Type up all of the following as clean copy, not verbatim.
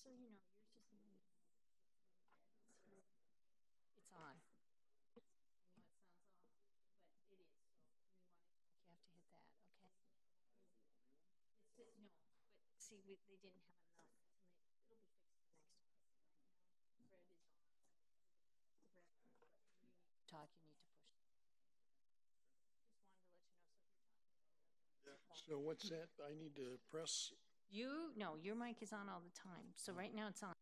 so you know, yours just it's on. I know it sounds off, but it is. So when you want it to work, you have to hit that. Okay. No, but see, they didn't have enough to make. It'll be fixed for next time. Right now, Fred is on. The red one, but when you need to talk, you need to push. Just wanted to let you know. So if you're talking. So what's that? I need to press. You no, your mic is on all the time. So right now it's on.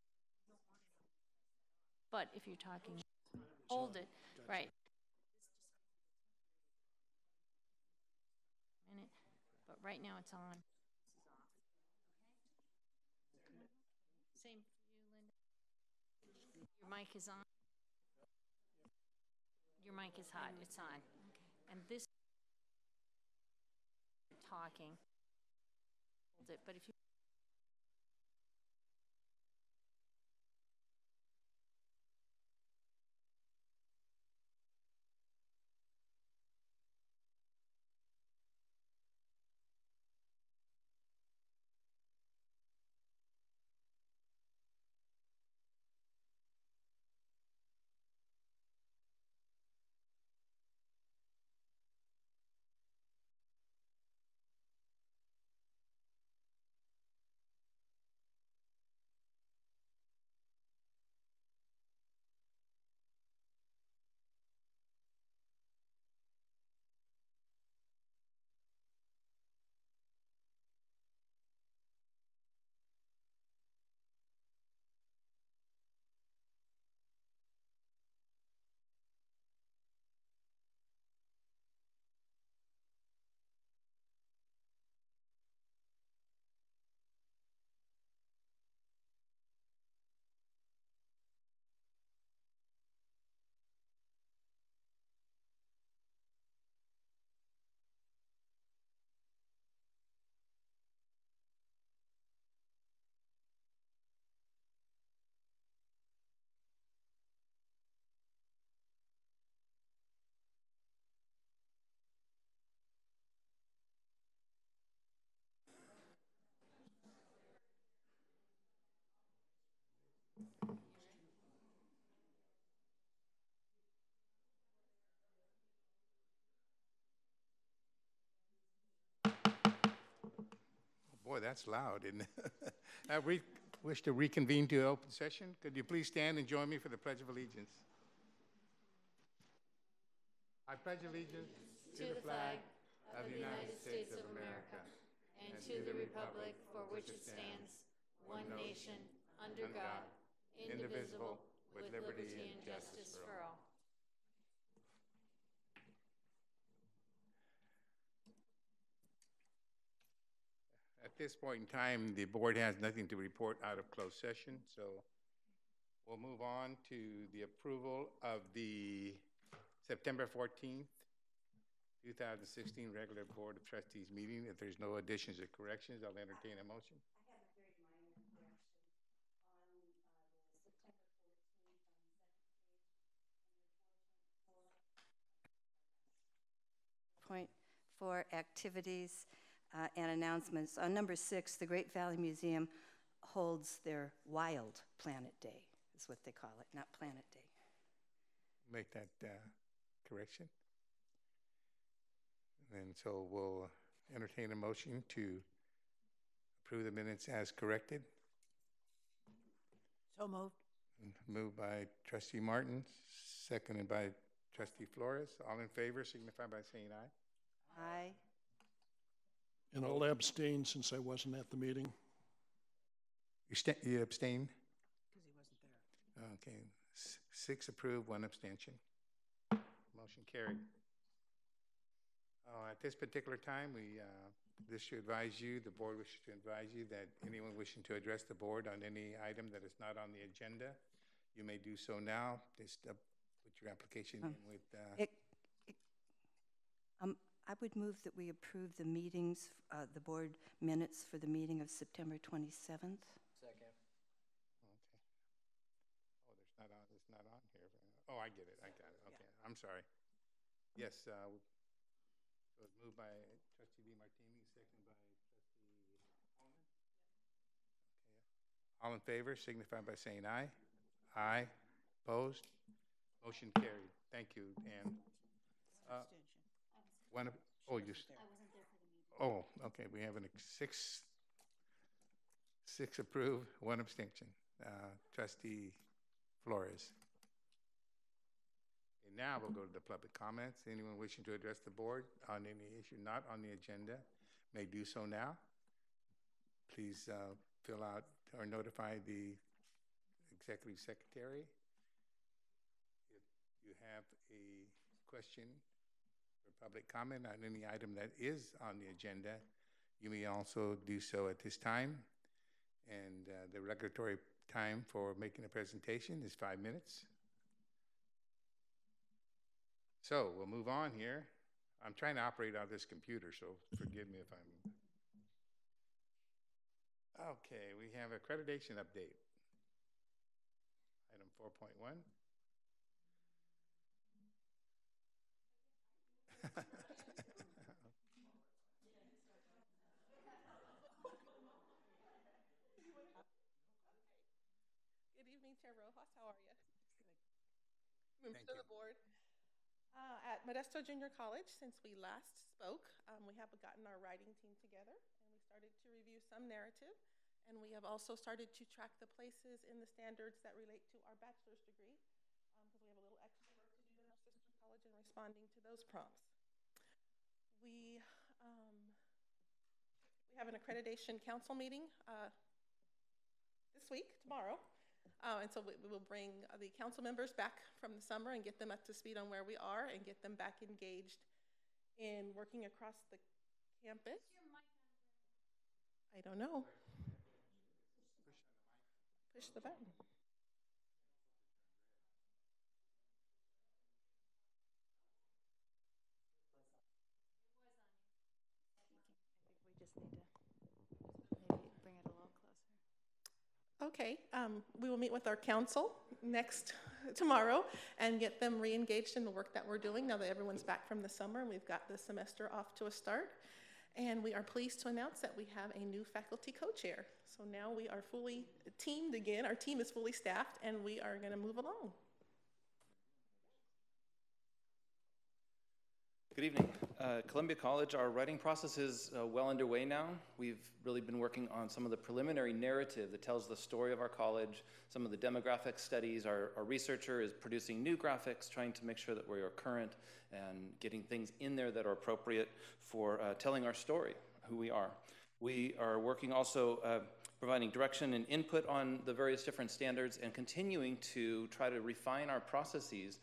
But if you're talking, hold it. Gotcha. Right. Minute. But right now it's on. Same for you, Linda. Your mic is on. Your mic is hot. It's on. And this talking. Hold it. But if you Boy, that's loud, isn't it? I wish to reconvene to open session. Could you please stand and join me for the Pledge of Allegiance? I pledge allegiance to the flag of the United States of America and to the republic for which it stands, one nation, under God, indivisible, with liberty and justice for all. At this point in time, the board has nothing to report out of closed session, so we'll move on to the approval of the September 14th, 2016 regular Board of Trustees meeting. If there's no additions or corrections, I'll entertain a motion. I have a very minor correction on the September 14th on the second page under 4.4. Point for activities and announcements. On number 6, the Great Valley Museum holds their Wild Planet Day, is what they call it, not Planet Day. Make that correction. And so we'll entertain a motion to approve the minutes as corrected. So moved. Moved by Trustee Martin, seconded by Trustee Flores. All in favor signify by saying aye. Aye. And I'll abstain since I wasn't at the meeting. You abstain? Because he wasn't there. Okay. 6 approved, 1 abstention. Motion carried. At this particular time, this should advise you, the board wishes to advise you that anyone wishing to address the board on any item that is not on the agenda, you may do so now. Just put your application in with... I would move that we approve the meetings, the board minutes for the meeting of September 27th. Second. Okay. Oh, it's not on here. Oh, I get it. I got it. Okay. Yeah. I'm sorry. Yes, so it was moved by Trustee DeMartini, seconded by Trustee Holman. Okay. All in favor signify by saying aye. Aye. Opposed? Motion carried. Thank you, Ann. Abstention. One, oh, you, There. I wasn't there for the meeting. oh, okay, we have six approved, one abstention. Trustee Flores. And now we'll go to the public comments. Anyone wishing to address the board on any issue not on the agenda may do so now. Please fill out or notify the executive secretary. If you have a question or public comment on any item that is on the agenda, you may also do so at this time. And the regulatory time for making a presentation is 5 minutes. So we'll move on here. I'm trying to operate out of this computer, so forgive me if I'm... Okay, we have accreditation update. Item 4.1. Good evening, Chair Rojas. How are you? Thank Members of you. the board. At Modesto Junior College, since we last spoke, we have gotten our writing team together, and we started to review some narrative, and we have also started to track the places in the standards that relate to our bachelor's degree, because we have a little extra work to do in our sister college in responding to those prompts. We have an accreditation council meeting this week, tomorrow. And so we will bring the council members back from the summer and get them up to speed on where we are and get them back engaged in working across the campus. I don't know. Push the button. I think we just need to maybe bring it a little closer. Okay, we will meet with our council tomorrow and get them re-engaged in the work that we're doing now that everyone's back from the summer and we've got the semester off to a start. And we are pleased to announce that we have a new faculty co-chair. So now we are fully teamed again. Our team is fully staffed and we are going to move along. Good evening. Columbia College, our writing process is well underway now. We've really been working on some of the preliminary narrative that tells the story of our college, some of the demographic studies. Our researcher is producing new graphics, trying to make sure that we are current and getting things in there that are appropriate for telling our story, who we are. We are working also providing direction and input on the various different standards and continuing to try to refine our processes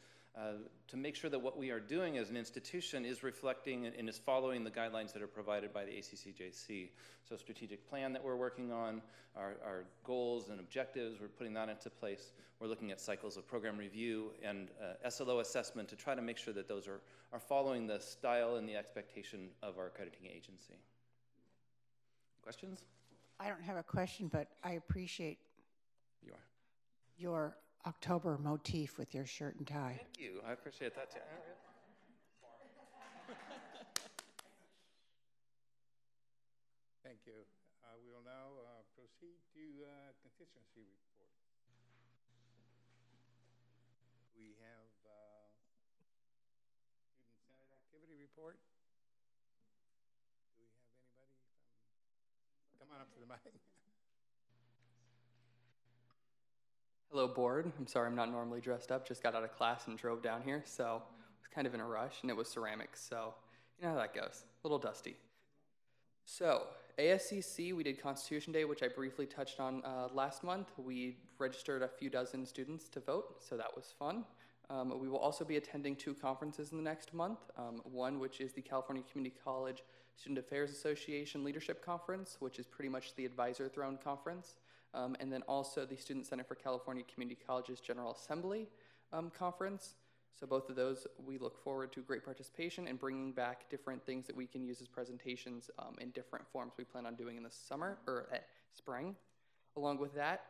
to make sure that what we are doing as an institution is reflecting and is following the guidelines that are provided by the ACCJC. So strategic plan that we're working on, our goals and objectives, we're putting that into place. We're looking at cycles of program review and SLO assessment to try to make sure that those are following the style and the expectation of our accrediting agency. Questions? I don't have a question, but I appreciate You are. your October motif with your shirt and tie. Thank you. I appreciate that too. Thank you. We will now proceed to constituency report. We have student senate activity report. Do we have anybody from? Come on up to the mic. Hello, board. I'm sorry I'm not normally dressed up. Just got out of class and drove down here, so I was kind of in a rush, and it was ceramics, so you know how that goes. A little dusty. So, ASCC, we did Constitution Day, which I briefly touched on last month. We registered a few dozen students to vote, so that was fun. We will also be attending 2 conferences in the next month. One, which is the California Community College Student Affairs Association Leadership Conference, which is pretty much the advisor throne conference. And then also the Student Center for California Community Colleges General Assembly Conference. So both of those, we look forward to great participation and bringing back different things that we can use as presentations in different forms we plan on doing in the summer or spring. Along with that,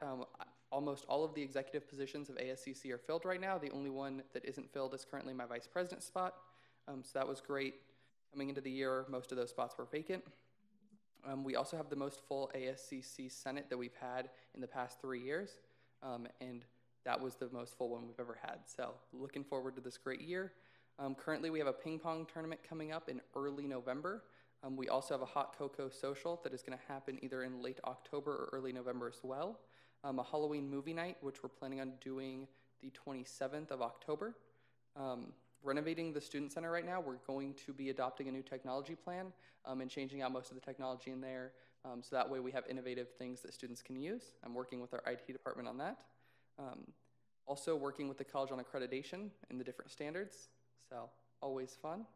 almost all of the executive positions of ASCC are filled right now. The only one that isn't filled is currently my vice president spot. So that was great. Coming into the year, most of those spots were vacant. We also have the most full ASCC Senate that we've had in the past 3 years, and that was the most full one we've ever had. So looking forward to this great year. Currently, we have a ping pong tournament coming up in early November. We also have a hot cocoa social that is going to happen either in late October or early November as well. A Halloween movie night, which we're planning on doing the 27th of October. Renovating the Student Center right now, we're going to be adopting a new technology plan and changing out most of the technology in there. So that way we have innovative things that students can use. I'm working with our IT department on that. Also working with the college on accreditation and the different standards. So always fun.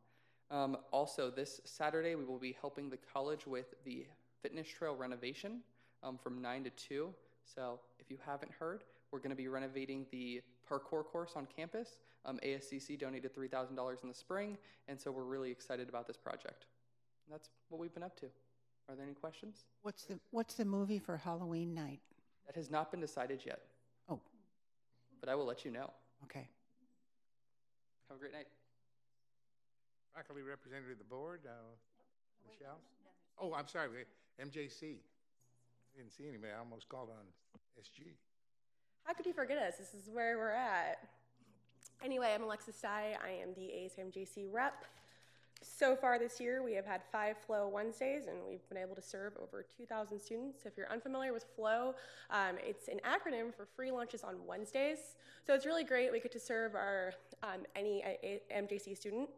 Also this Saturday, we will be helping the college with the fitness trail renovation from 9 to 2. So if you haven't heard, we're going to be renovating the parkour course on campus. ASCC donated $3,000 in the spring, and so we're really excited about this project. And that's what we've been up to. Are there any questions? What's the movie for Halloween night? That has not been decided yet. Oh. But I will let you know. Okay. Have a great night. Faculty representative of the board, Michelle? Oh, I'm sorry, MJC. I didn't see anybody. I almost called on SG. How could you forget us? This is where we're at. Anyway, I'm Alexis Dye. I am the ASMJC rep. So far this year, we have had 5 Flow Wednesdays, and we've been able to serve over 2,000 students. If you're unfamiliar with Flow, it's an acronym for free lunches on Wednesdays. So it's really great. We get to serve our any MJC student.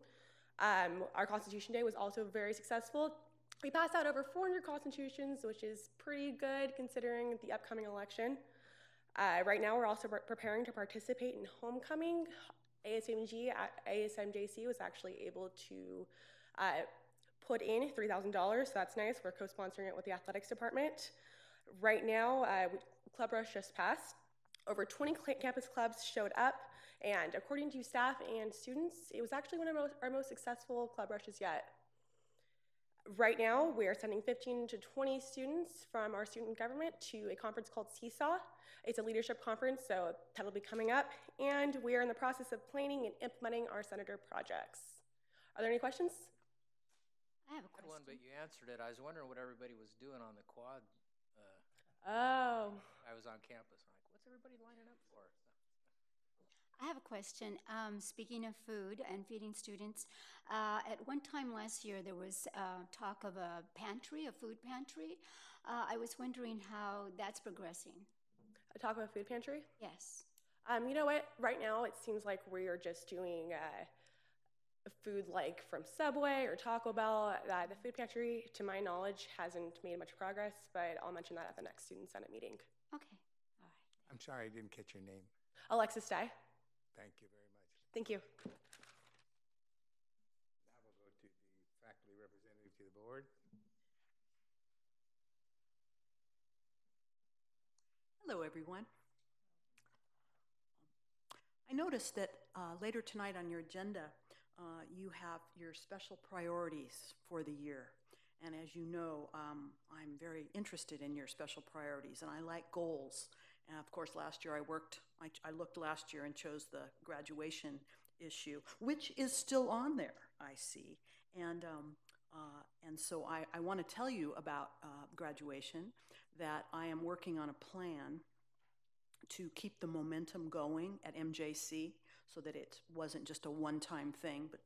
Our Constitution Day was also very successful. We passed out over 400 constitutions, which is pretty good considering the upcoming election. Right now, we're also preparing to participate in homecoming. ASMJC was actually able to put in $3,000, so that's nice. We're co-sponsoring it with the athletics department. Right now, Club Rush just passed. Over 20 campus clubs showed up, and according to staff and students, it was actually one of our most successful Club Rushes yet. Right now, we are sending 15 to 20 students from our student government to a conference called Seesaw. It's a leadership conference, so that'll be coming up. And we are in the process of planning and implementing our senator projects. Are there any questions? I have a I had question. one, but you answered it. I was wondering what everybody was doing on the quad. Oh. I was on campus. I'm like, what's everybody lining up for? I have a question. Speaking of food and feeding students, at one time last year there was talk of a pantry, a food pantry. I was wondering how that's progressing. A talk about food pantry? Yes. You know what? Right now, it seems like we are just doing food like from Subway or Taco Bell. The food pantry, to my knowledge, hasn't made much progress, but I'll mention that at the next Student Senate meeting. Okay. All right. I'm sorry, I didn't catch your name. Alexis Dye. Thank you very much. Thank you. Now we'll go to the faculty representative to the board. Hello, everyone. I noticed that later tonight on your agenda, you have your special priorities for the year. And as you know, I'm very interested in your special priorities, and I like goals. And of course, last year I looked last year and chose the graduation issue, which is still on there, I see. And so I want to tell you about graduation, that I am working on a plan to keep the momentum going at MJC so that it wasn't just a one-time thing, but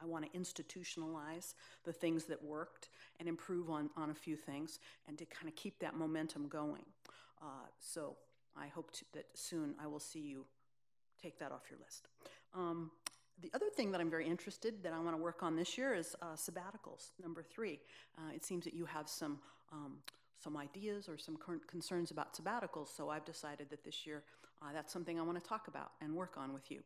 I want to institutionalize the things that worked and improve on a few things and to kind of keep that momentum going. So I hope that soon I will see you take that off your list. The other thing that I'm very interested that I want to work on this year is sabbaticals, number 3. It seems that you have some ideas or some current concerns about sabbaticals, so I've decided that this year that's something I want to talk about and work on with you.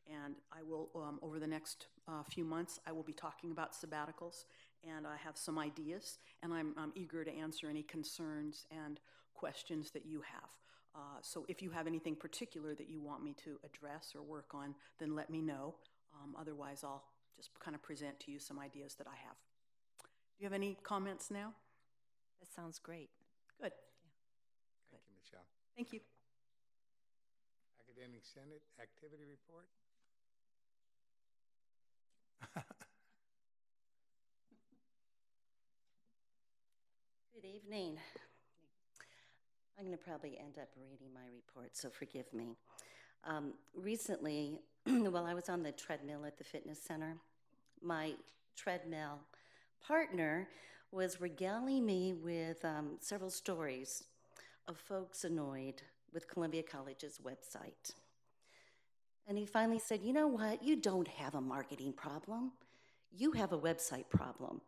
And I will, over the next few months, I will be talking about sabbaticals, and I have some ideas, and I'm eager to answer any concerns and questions that you have. So if you have anything particular that you want me to address or work on, then let me know. Otherwise, I'll just kind of present to you some ideas that I have. Do you have any comments now? That sounds great. Good. Yeah. Thank you, Michelle. Thank you. Academic Senate activity report. evening. I'm going to probably end up reading my report, so forgive me. Recently, while I was on the treadmill at the fitness center, my treadmill partner was regaling me with several stories of folks annoyed with Columbia College's website. And he finally said, "You know what? You don't have a marketing problem. You have a website problem."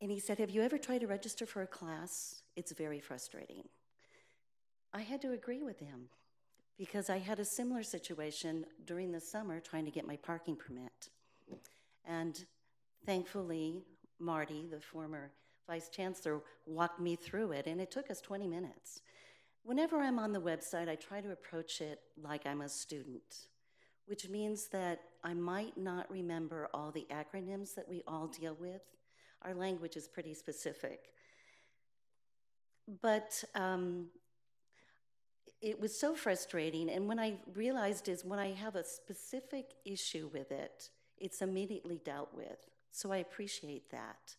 And he said, "Have you ever tried to register for a class? It's very frustrating." I had to agree with him because I had a similar situation during the summer trying to get my parking permit. And thankfully, Marty, the former vice chancellor, walked me through it, and it took us 20 minutes. Whenever I'm on the website, I try to approach it like I'm a student, which means that I might not remember all the acronyms that we all deal with. Our language is pretty specific. But it was so frustrating, and when I realized is when I have a specific issue with it, it's immediately dealt with. So I appreciate that.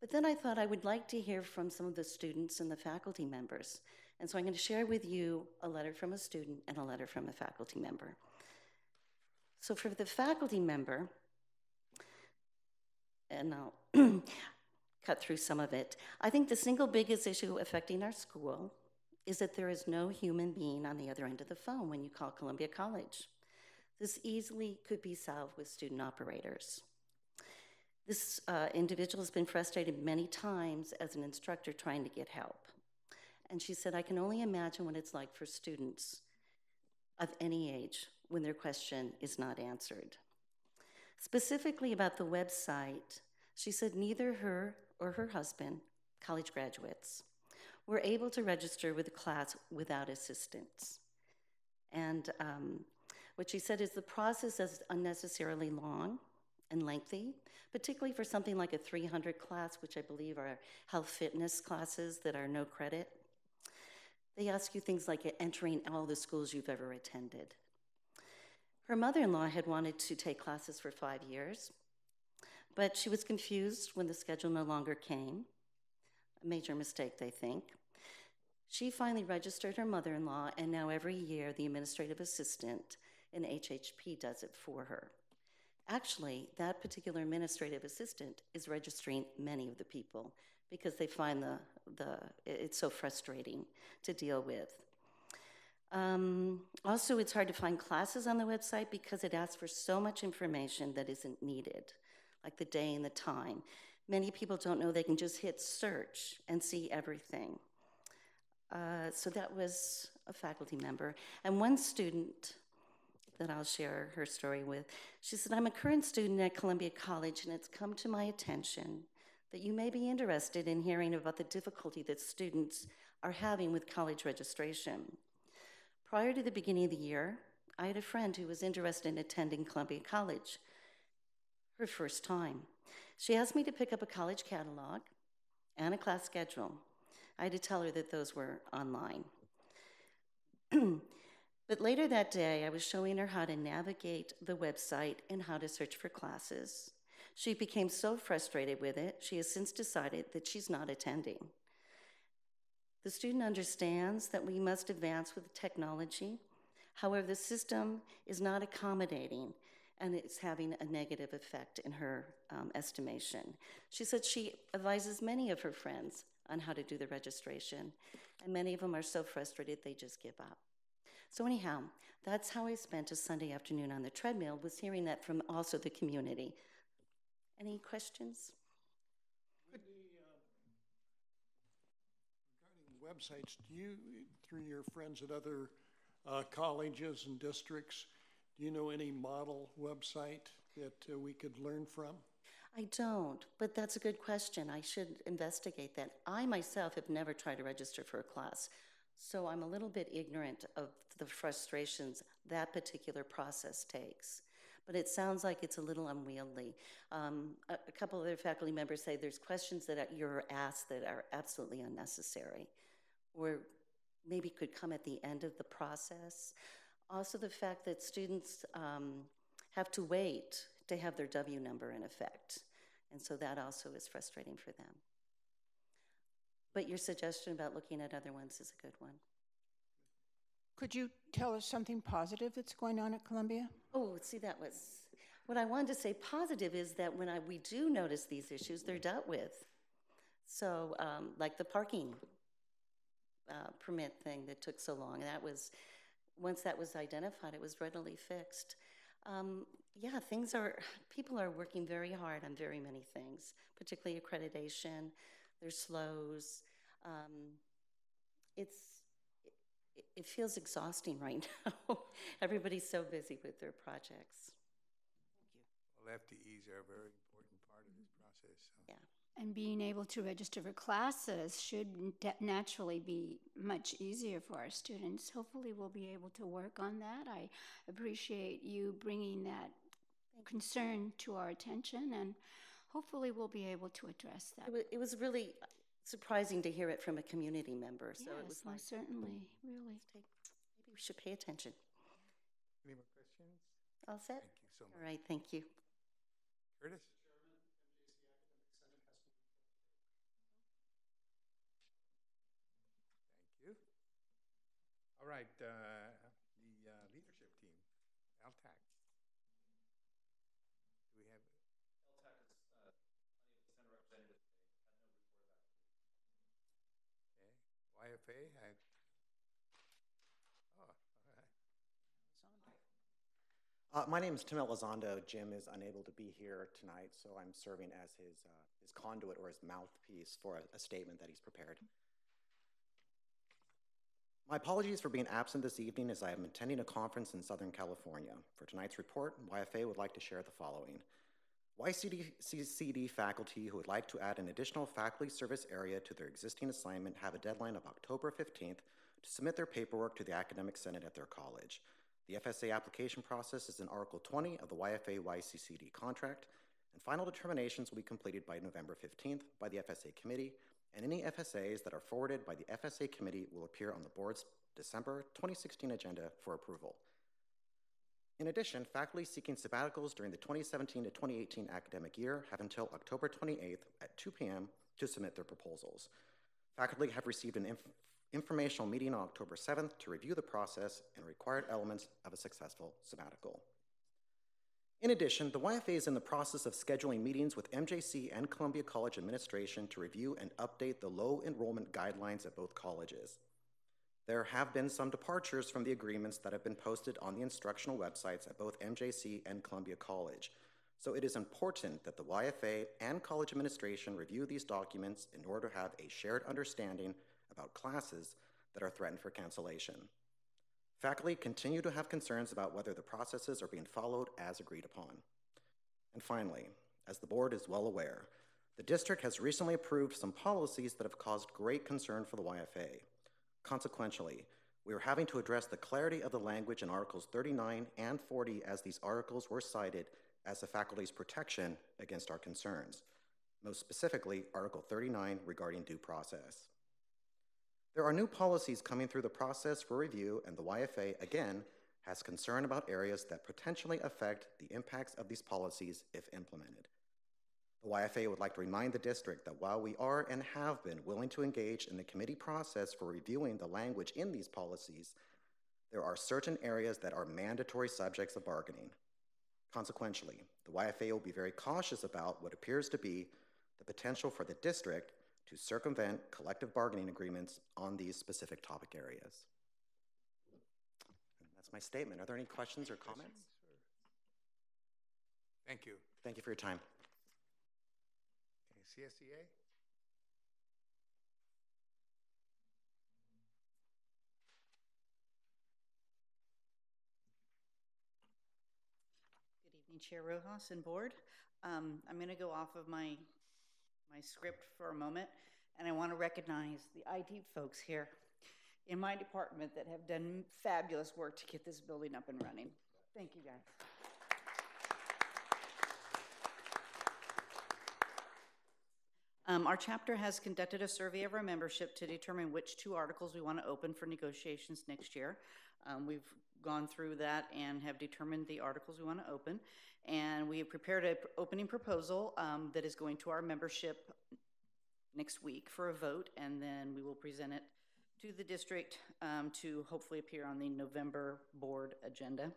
But then I thought I would like to hear from some of the students and the faculty members. And so I'm going to share with you a letter from a student and a letter from a faculty member. So for the faculty member, and I'll cut through some of it, I think the single biggest issue affecting our school is that there is no human being on the other end of the phone when you call Columbia College. This easily could be solved with student operators. This individual has been frustrated many times as an instructor trying to get help. And she said, "I can only imagine what it's like for students of any age when their question is not answered." Specifically about the website, she said neither her or her husband, college graduates, were able to register with the class without assistance. And what she said is the process is unnecessarily long and lengthy, particularly for something like a 300 class, which I believe are health fitness classes that are no credit. They ask you things like entering all the schools you've ever attended. Her mother-in-law had wanted to take classes for 5 years, but she was confused when the schedule no longer came. A major mistake, they think. She finally registered her mother-in-law, and now every year the administrative assistant in HHP does it for her. Actually, that particular administrative assistant is registering many of the people because they find it's so frustrating to deal with. Also, it's hard to find classes on the website because it asks for so much information that isn't needed, like the day and the time. Many people don't know they can just hit search and see everything. So that was a faculty member. And one student that I'll share her story with, she said, "I'm a current student at Columbia College, and it's come to my attention that you may be interested in hearing about the difficulty that students are having with college registration. Prior to the beginning of the year, I had a friend who was interested in attending Columbia College, her first time. She asked me to pick up a college catalog and a class schedule. I had to tell her that those were online. But later that day, I was showing her how to navigate the website and how to search for classes. She became so frustrated with it, she has since decided that she's not attending. The student understands that we must advance with technology. However, the system is not accommodating, and it's having a negative effect in her estimation. She said she advises many of her friends on how to do the registration, and many of them are so frustrated they just give up. So anyhow, that's how I spent a Sunday afternoon on the treadmill, was hearing that from also the community. Any questions? Regarding websites, do you, through your friends at other colleges and districts, do you know any model website that we could learn from? I don't, but that's a good question. I should investigate that. I myself have never tried to register for a class, so I'm a little bit ignorant of the frustrations that particular process takes. But it sounds like it's a little unwieldy. A couple of other faculty members say there's questions that you're asked that are absolutely unnecessary, or maybe could come at the end of the process. Also, the fact that students have to wait to have their W number in effect. And so that also is frustrating for them. But your suggestion about looking at other ones is a good one. Could you tell us something positive that's going on at Columbia? Oh, see, that was what I wanted to say. Positive is that when we do notice these issues, they're dealt with. So, like the parking permit thing that took so long, once that was identified, it was readily fixed. Yeah, people are working very hard on very many things, particularly accreditation. There's slows. It feels exhausting right now. Everybody's so busy with their projects. Well, FTEs are a very important part of this process. So. Yeah. And being able to register for classes should naturally be much easier for our students. Hopefully we'll be able to work on that. I appreciate you bringing that concern to our attention, and hopefully we'll be able to address that. It was really surprising to hear it from a community member. So yes, it was most certainly, really. Maybe we should pay attention. Any more questions? All set? Thank you so much. All right, thank you. Curtis? Thank you. All right, the leadership team, LTAC. Do we have? LTAC is Center representative today. Had no report back. Okay. YFA? Oh, all right. My name is Tim Elizondo. Jim is unable to be here tonight, so I'm serving as his conduit or his mouthpiece for a statement that he's prepared. My apologies for being absent this evening as I am attending a conference in Southern California. For tonight's report, YFA would like to share the following. YCCD faculty who would like to add an additional faculty service area to their existing assignment have a deadline of October 15th to submit their paperwork to the Academic Senate at their college. The FSA application process is in Article 20 of the YFA YCCD contract, and final determinations will be completed by November 15th by the FSA committee, and any FSAs that are forwarded by the FSA committee will appear on the board's December 2016 agenda for approval. In addition, faculty seeking sabbaticals during the 2017 to 2018 academic year have until October 28th at 2 p.m. to submit their proposals. Faculty have received an informational meeting on October 7th to review the process and required elements of a successful sabbatical. In addition, the YFA is in the process of scheduling meetings with MJC and Columbia College administration to review and update the low enrollment guidelines at both colleges. There have been some departures from the agreements that have been posted on the instructional websites at both MJC and Columbia College. So it is important that the YFA and college administration review these documents in order to have a shared understanding about classes that are threatened for cancellation. Faculty continue to have concerns about whether the processes are being followed as agreed upon. And finally, as the board is well aware, the district has recently approved some policies that have caused great concern for the YFA. Consequently, we are having to address the clarity of the language in Articles 39 and 40 as these articles were cited as the faculty's protection against our concerns, most specifically Article 39 regarding due process. There are new policies coming through the process for review, and the YFA, again, has concern about areas that potentially affect the impacts of these policies if implemented. The YFA would like to remind the district that while we are and have been willing to engage in the committee process for reviewing the language in these policies, there are certain areas that are mandatory subjects of bargaining. Consequently, the YFA will be very cautious about what appears to be the potential for the district to circumvent collective bargaining agreements on these specific topic areas. And that's my statement. Are there any questions or comments? Thank you. Thank you for your time. Okay, CSEA? Good evening, Chair Rojas and Board. I'm going to go off of my script for a moment, and I want to recognize the IT folks here in my department that have done fabulous work to get this building up and running. Thank you, guys. Our chapter has conducted a survey of our membership to determine which 2 articles we want to open for negotiations next year. We've gone through that and have determined the articles we want to open, and we have prepared an opening proposal that is going to our membership next week for a vote, and then we will present it to the district to hopefully appear on the November board agenda.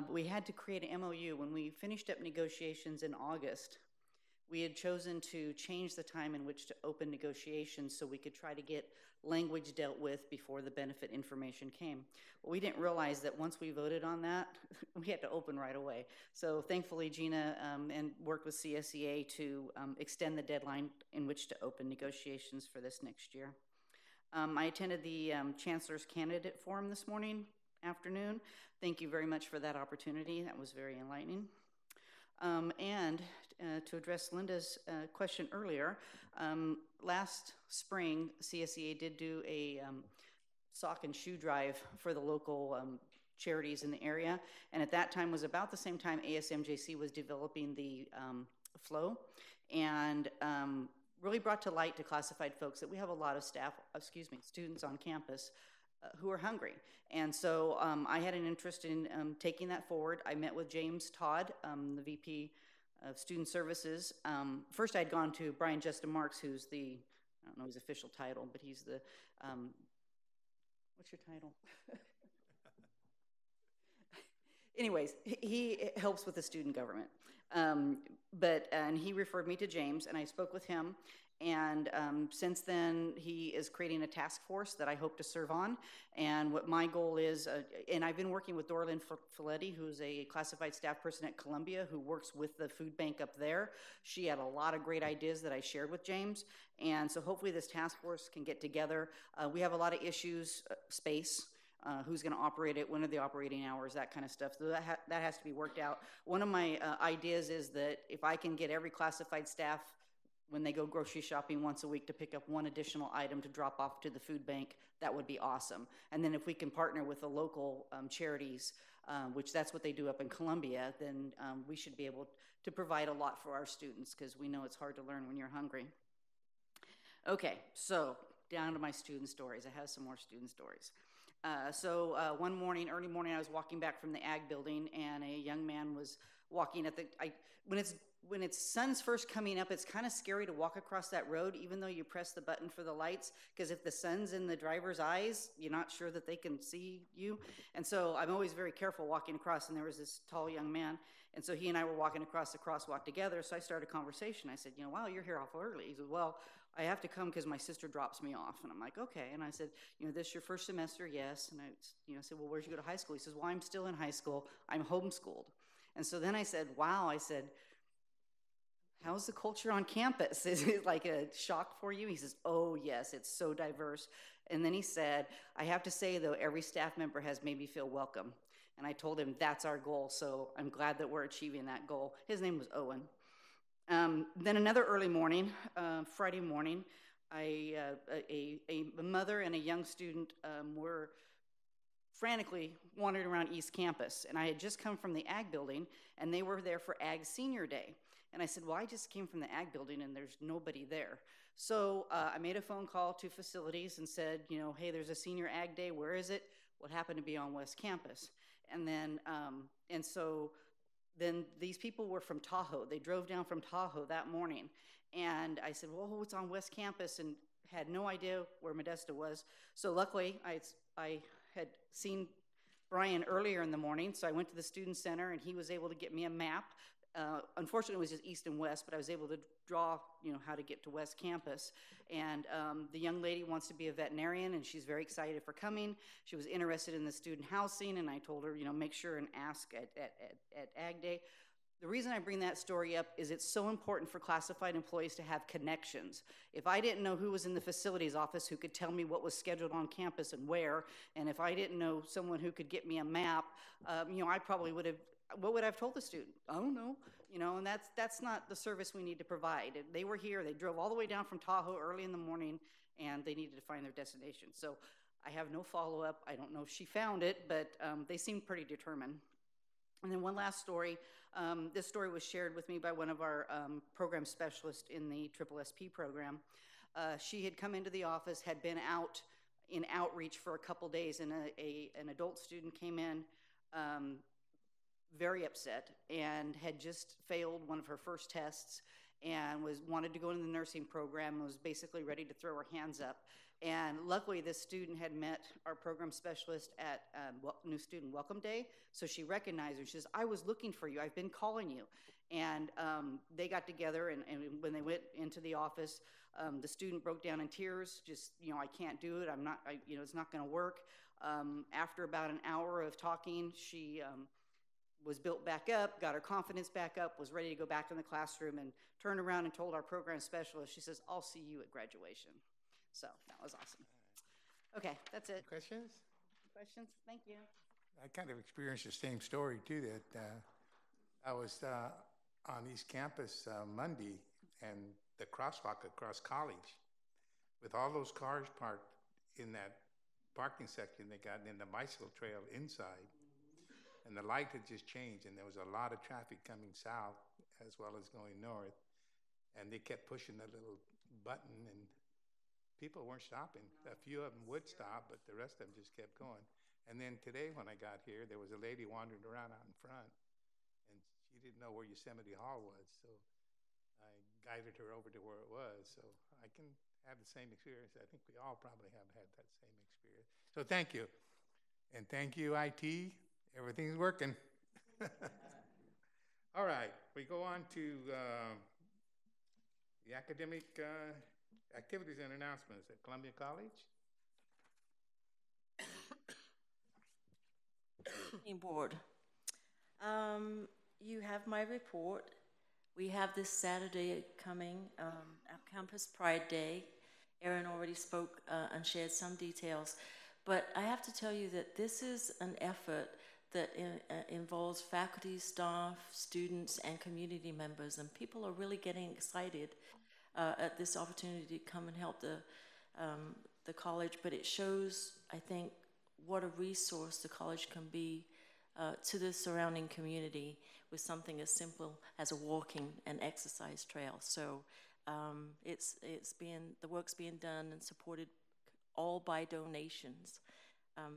We had to create an MOU. When we finished up negotiations in August, we had chosen to change the time in which to open negotiations so we could try to get language dealt with before the benefit information came. Well, we didn't realize that once we voted on that, we had to open right away. So thankfully, Gina and worked with CSEA to extend the deadline in which to open negotiations for this next year. I attended the Chancellor's Candidate Forum this afternoon. Thank you very much for that opportunity. That was very enlightening. To address Linda's question earlier, last spring, CSEA did do a sock and shoe drive for the local charities in the area, and at that time was about the same time ASMJC was developing the flow, and really brought to light to classified folks that we have a lot of students on campus who are hungry. And so I had an interest in taking that forward. I met with James Todd, the VP of Student Services. First, I'd gone to Brian Justin Marks, who's the, I don't know his official title, but he's the, what's your title? Anyways, he helps with the student government. And he referred me to James, and I spoke with him. And since then, he is creating a task force that I hope to serve on. And what my goal is, and I've been working with Dorlyn Folletti, who's a classified staff person at Columbia, who works with the food bank up there. She had a lot of great ideas that I shared with James. And so hopefully this task force can get together. We have a lot of issues, space. Who's going to operate it, when are the operating hours, that kind of stuff. So that has to be worked out. One of my ideas is that if I can get every classified staff, when they go grocery shopping once a week, to pick up one additional item to drop off to the food bank, that would be awesome. And then if we can partner with the local charities, which that's what they do up in Columbia, then we should be able to provide a lot for our students, because we know it's hard to learn when you're hungry. Okay, so down to my student stories. I have some more student stories. One morning, early morning, I was walking back from the ag building, and a young man was walking at the, when it's sun's first coming up, it's kind of scary to walk across that road, even though you press the button for the lights, because if the sun's in the driver's eyes, you're not sure that they can see you. And so I'm always very careful walking across, and there was this tall young man, and so he and I were walking across the crosswalk together, so I started a conversation. I said, wow, you're here awful early. He said, well, I have to come because my sister drops me off. And I'm like, okay. And I said, this your first semester? Yes. And I said, well, where'd you go to high school? He says, well, I'm still in high school. I'm homeschooled. And so then I said, wow. I said, how's the culture on campus? Is it like a shock for you? He says, oh, yes, it's so diverse. And then he said, I have to say, though, every staff member has made me feel welcome. And I told him that's our goal. So I'm glad that we're achieving that goal. His name was Owen. Then another early morning, Friday morning, a mother and a young student were frantically wandering around East Campus. And I had just come from the ag building, and they were there for Ag Senior Day. And I said, well, I just came from the ag building, and there's nobody there. So I made a phone call to facilities and said, hey, there's a senior ag day. Where is it? Well, it happened to be on West Campus. And then, then these people were from Tahoe. They drove down from Tahoe that morning. And I said, well, it's on West Campus, and had no idea where Modesto was. So luckily, I had seen Brian earlier in the morning, so I went to the student center, and he was able to get me a map. Unfortunately, it was just east and west, but I was able to draw, how to get to West Campus. And the young lady wants to be a veterinarian, and she's very excited for coming. She was interested in the student housing, and I told her, make sure and ask at Ag Day. The reason I bring that story up is it's so important for classified employees to have connections. If I didn't know who was in the facilities office who could tell me what was scheduled on campus and where, and if I didn't know someone who could get me a map, I probably would have, what would I have told the student? I don't know, and that's not the service we need to provide. They were here, they drove all the way down from Tahoe early in the morning, and they needed to find their destination. So I have no follow-up. I don't know if she found it, but they seemed pretty determined. And then one last story. This story was shared with me by one of our program specialists in the SSSP program. She had come into the office, had been out in outreach for a couple days, and an adult student came in very upset and had just failed one of her first tests and wanted to go into the nursing program and was basically ready to throw her hands up. And luckily, this student had met our program specialist at New Student Welcome Day, so she recognized her. She says, "I was looking for you. I've been calling you." And they got together, and when they went into the office, the student broke down in tears. Just, I can't do it. It's not going to work. After about an hour of talking, she was built back up, got her confidence back up, was ready to go back in the classroom, and turned around and told our program specialist, she says, "I'll see you at graduation." So that was awesome. Okay, that's it. Questions? Questions? Thank you. I kind of experienced the same story too, that I was on East Campus Monday, and the crosswalk across College, with all those cars parked in that parking section they got in the bicycle trail inside, and the light had just changed, and there was a lot of traffic coming south as well as going north, and they kept pushing the little button, and people weren't stopping. A few of them would stop, but the rest of them just kept going. And then today when I got here, there was a lady wandering around out in front, and she didn't know where Yosemite Hall was, so I guided her over to where it was. So I can have the same experience. I think we all probably have had that same experience. So thank you. And thank you, IT. Everything's working. All right, we go on to the academic activities and announcements at Columbia College. Board. You have my report. We have this Saturday coming, our Campus Pride Day. Erin already spoke and shared some details, but I have to tell you that this is an effort that involves faculty, staff, students, and community members, and people are really getting excited at this opportunity to come and help the college. But it shows, I think, what a resource the college can be to the surrounding community with something as simple as a walking and exercise trail. So the work's being done and supported all by donations.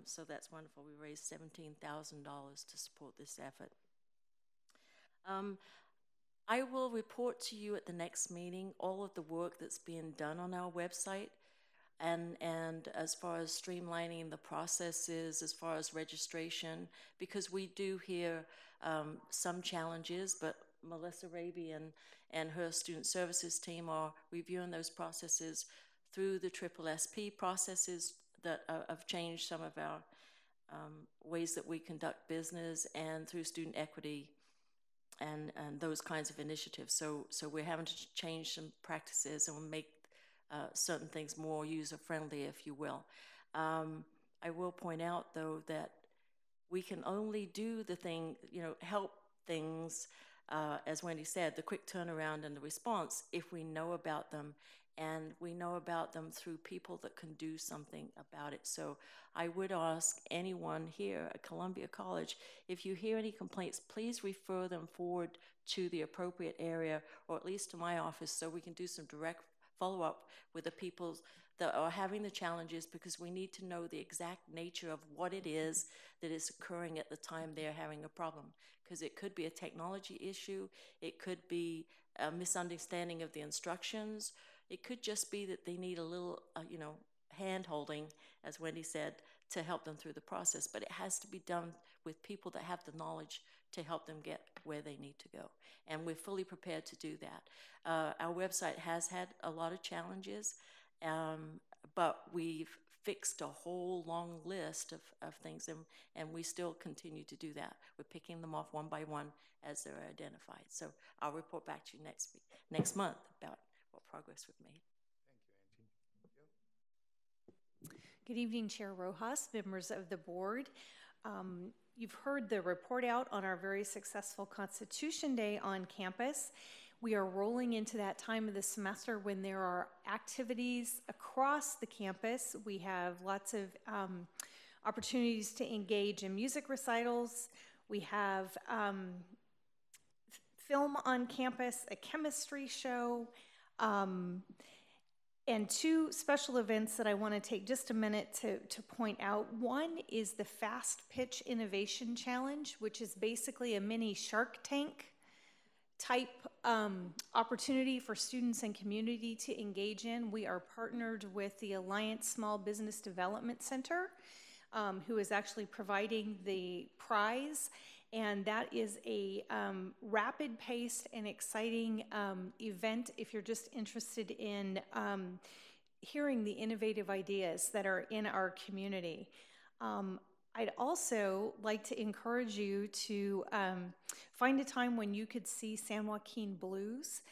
So that's wonderful. We raised $17,000 to support this effort. I will report to you at the next meeting all of the work that's being done on our website, and as far as streamlining the processes, as far as registration, because we do hear some challenges, but Melissa Raby and her student services team are reviewing those processes through the SSSP processes that have changed some of our ways that we conduct business, and through student equity and those kinds of initiatives. So we're having to change some practices and make certain things more user-friendly, if you will. I will point out, though, that we can only do the thing, help things, as Wendy said, the quick turnaround and the response, if we know about them, and we know about them through people that can do something about it. So I would ask anyone here at Columbia College, if you hear any complaints, please refer them forward to the appropriate area, or at least to my office, so we can do some direct follow-up with the people that are having the challenges, because we need to know the exact nature of what it is that is occurring at the time they're having a problem. Because it could be a technology issue, it could be a misunderstanding of the instructions, it could just be that they need a little, hand-holding, as Wendy said, to help them through the process. But it has to be done with people that have the knowledge to help them get where they need to go. And we're fully prepared to do that. Our website has had a lot of challenges, but we've fixed a whole long list of things, and we still continue to do that. We're picking them off one by one as they're identified. So I'll report back to you next month about what progress we've made. Thank you, Angie. Good evening, Chair Rojas, members of the board. You've heard the report out on our very successful Constitution Day on campus. We are rolling into that time of the semester when there are activities across the campus. We have lots of opportunities to engage in music recitals. We have film on campus, a chemistry show, and two special events that I want to take just a minute to point out. One is the Fast Pitch Innovation Challenge, which is basically a mini Shark Tank type opportunity for students and community to engage in. We are partnered with the Alliance Small Business Development Center, who is actually providing the prize. And that is a rapid-paced and exciting event if you're just interested in hearing the innovative ideas that are in our community. I'd also like to encourage you to find a time when you could see San Joaquin Blues.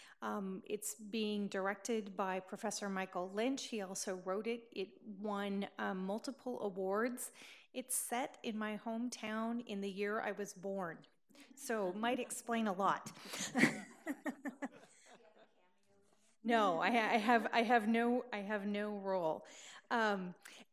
It's being directed by Professor Michael Lynch. He also wrote it. It won multiple awards. It's set in my hometown in the year I was born, so might explain a lot. No, I have no role.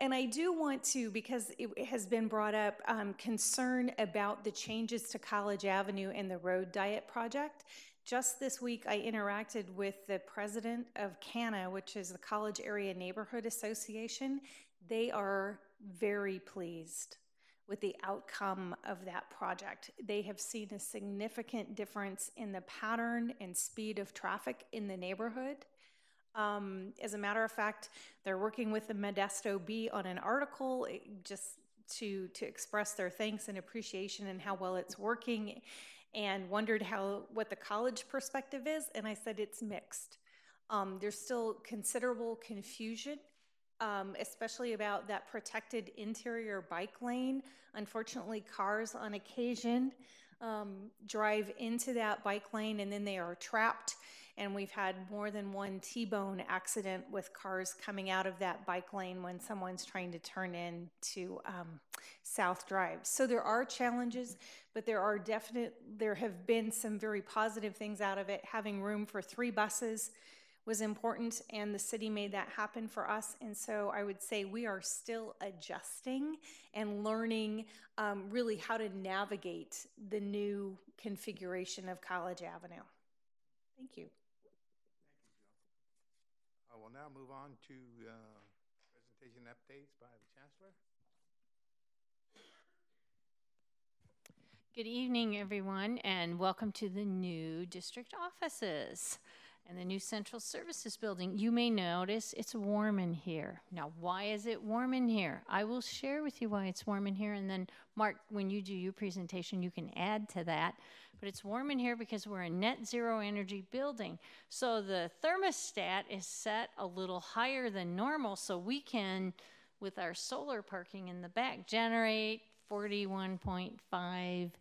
And I do want to, because it has been brought up, concern about the changes to College Avenue and the Road Diet Project. Just this week, I interacted with the president of CANA, which is the College Area Neighborhood Association. They are very pleased with the outcome of that project. They have seen a significant difference in the pattern and speed of traffic in the neighborhood. As a matter of fact, they're working with the Modesto Bee on an article just to express their thanks and appreciation and how well it's working, and wondered what the college perspective is, and I said it's mixed. There's still considerable confusion, especially about that protected interior bike lane. Unfortunately, cars on occasion drive into that bike lane and then they are trapped. And we've had more than one T-bone accident with cars coming out of that bike lane when someone's trying to turn in to South Drive. So there are challenges, but there have been some very positive things out of it. Having room for 3 buses was important, and the city made that happen for us. And so I would say we are still adjusting and learning really how to navigate the new configuration of College Avenue. Thank you. I will now move on to presentation updates by the Chancellor. Good evening, everyone, and welcome to the new district offices and the new central services building. You may notice it's warm in here. Now, why is it warm in here? I will share with you why it's warm in here, and then Mark, when you do your presentation, you can add to that. But it's warm in here because we're a net zero energy building. So the thermostat is set a little higher than normal, so we can, with our solar parking in the back, generate 41.5,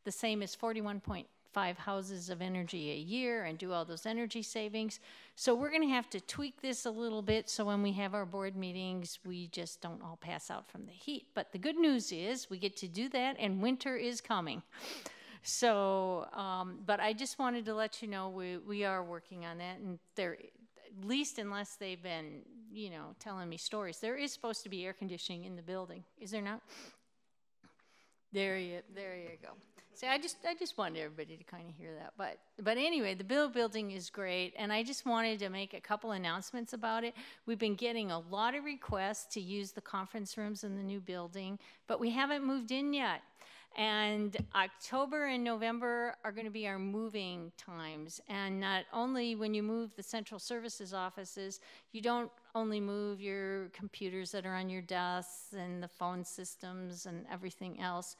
the same as 41.5 houses of energy a year, and do all those energy savings. So we're going to have to tweak this a little bit so when we have our board meetings, we just don't all pass out from the heat. But the good news is we get to do that, and winter is coming. So, but I just wanted to let you know we are working on that, and there, at least unless they've been, telling me stories, there is supposed to be air conditioning in the building. Is there not? There you go. See, I just wanted everybody to kind of hear that. But anyway, the building is great, and I just wanted to make a couple announcements about it. We've been getting a lot of requests to use the conference rooms in the new building, but we haven't moved in yet. And October and November are going to be our moving times. And not only when you move the central services offices, you don't only move your computers that are on your desks and the phone systems and everything else,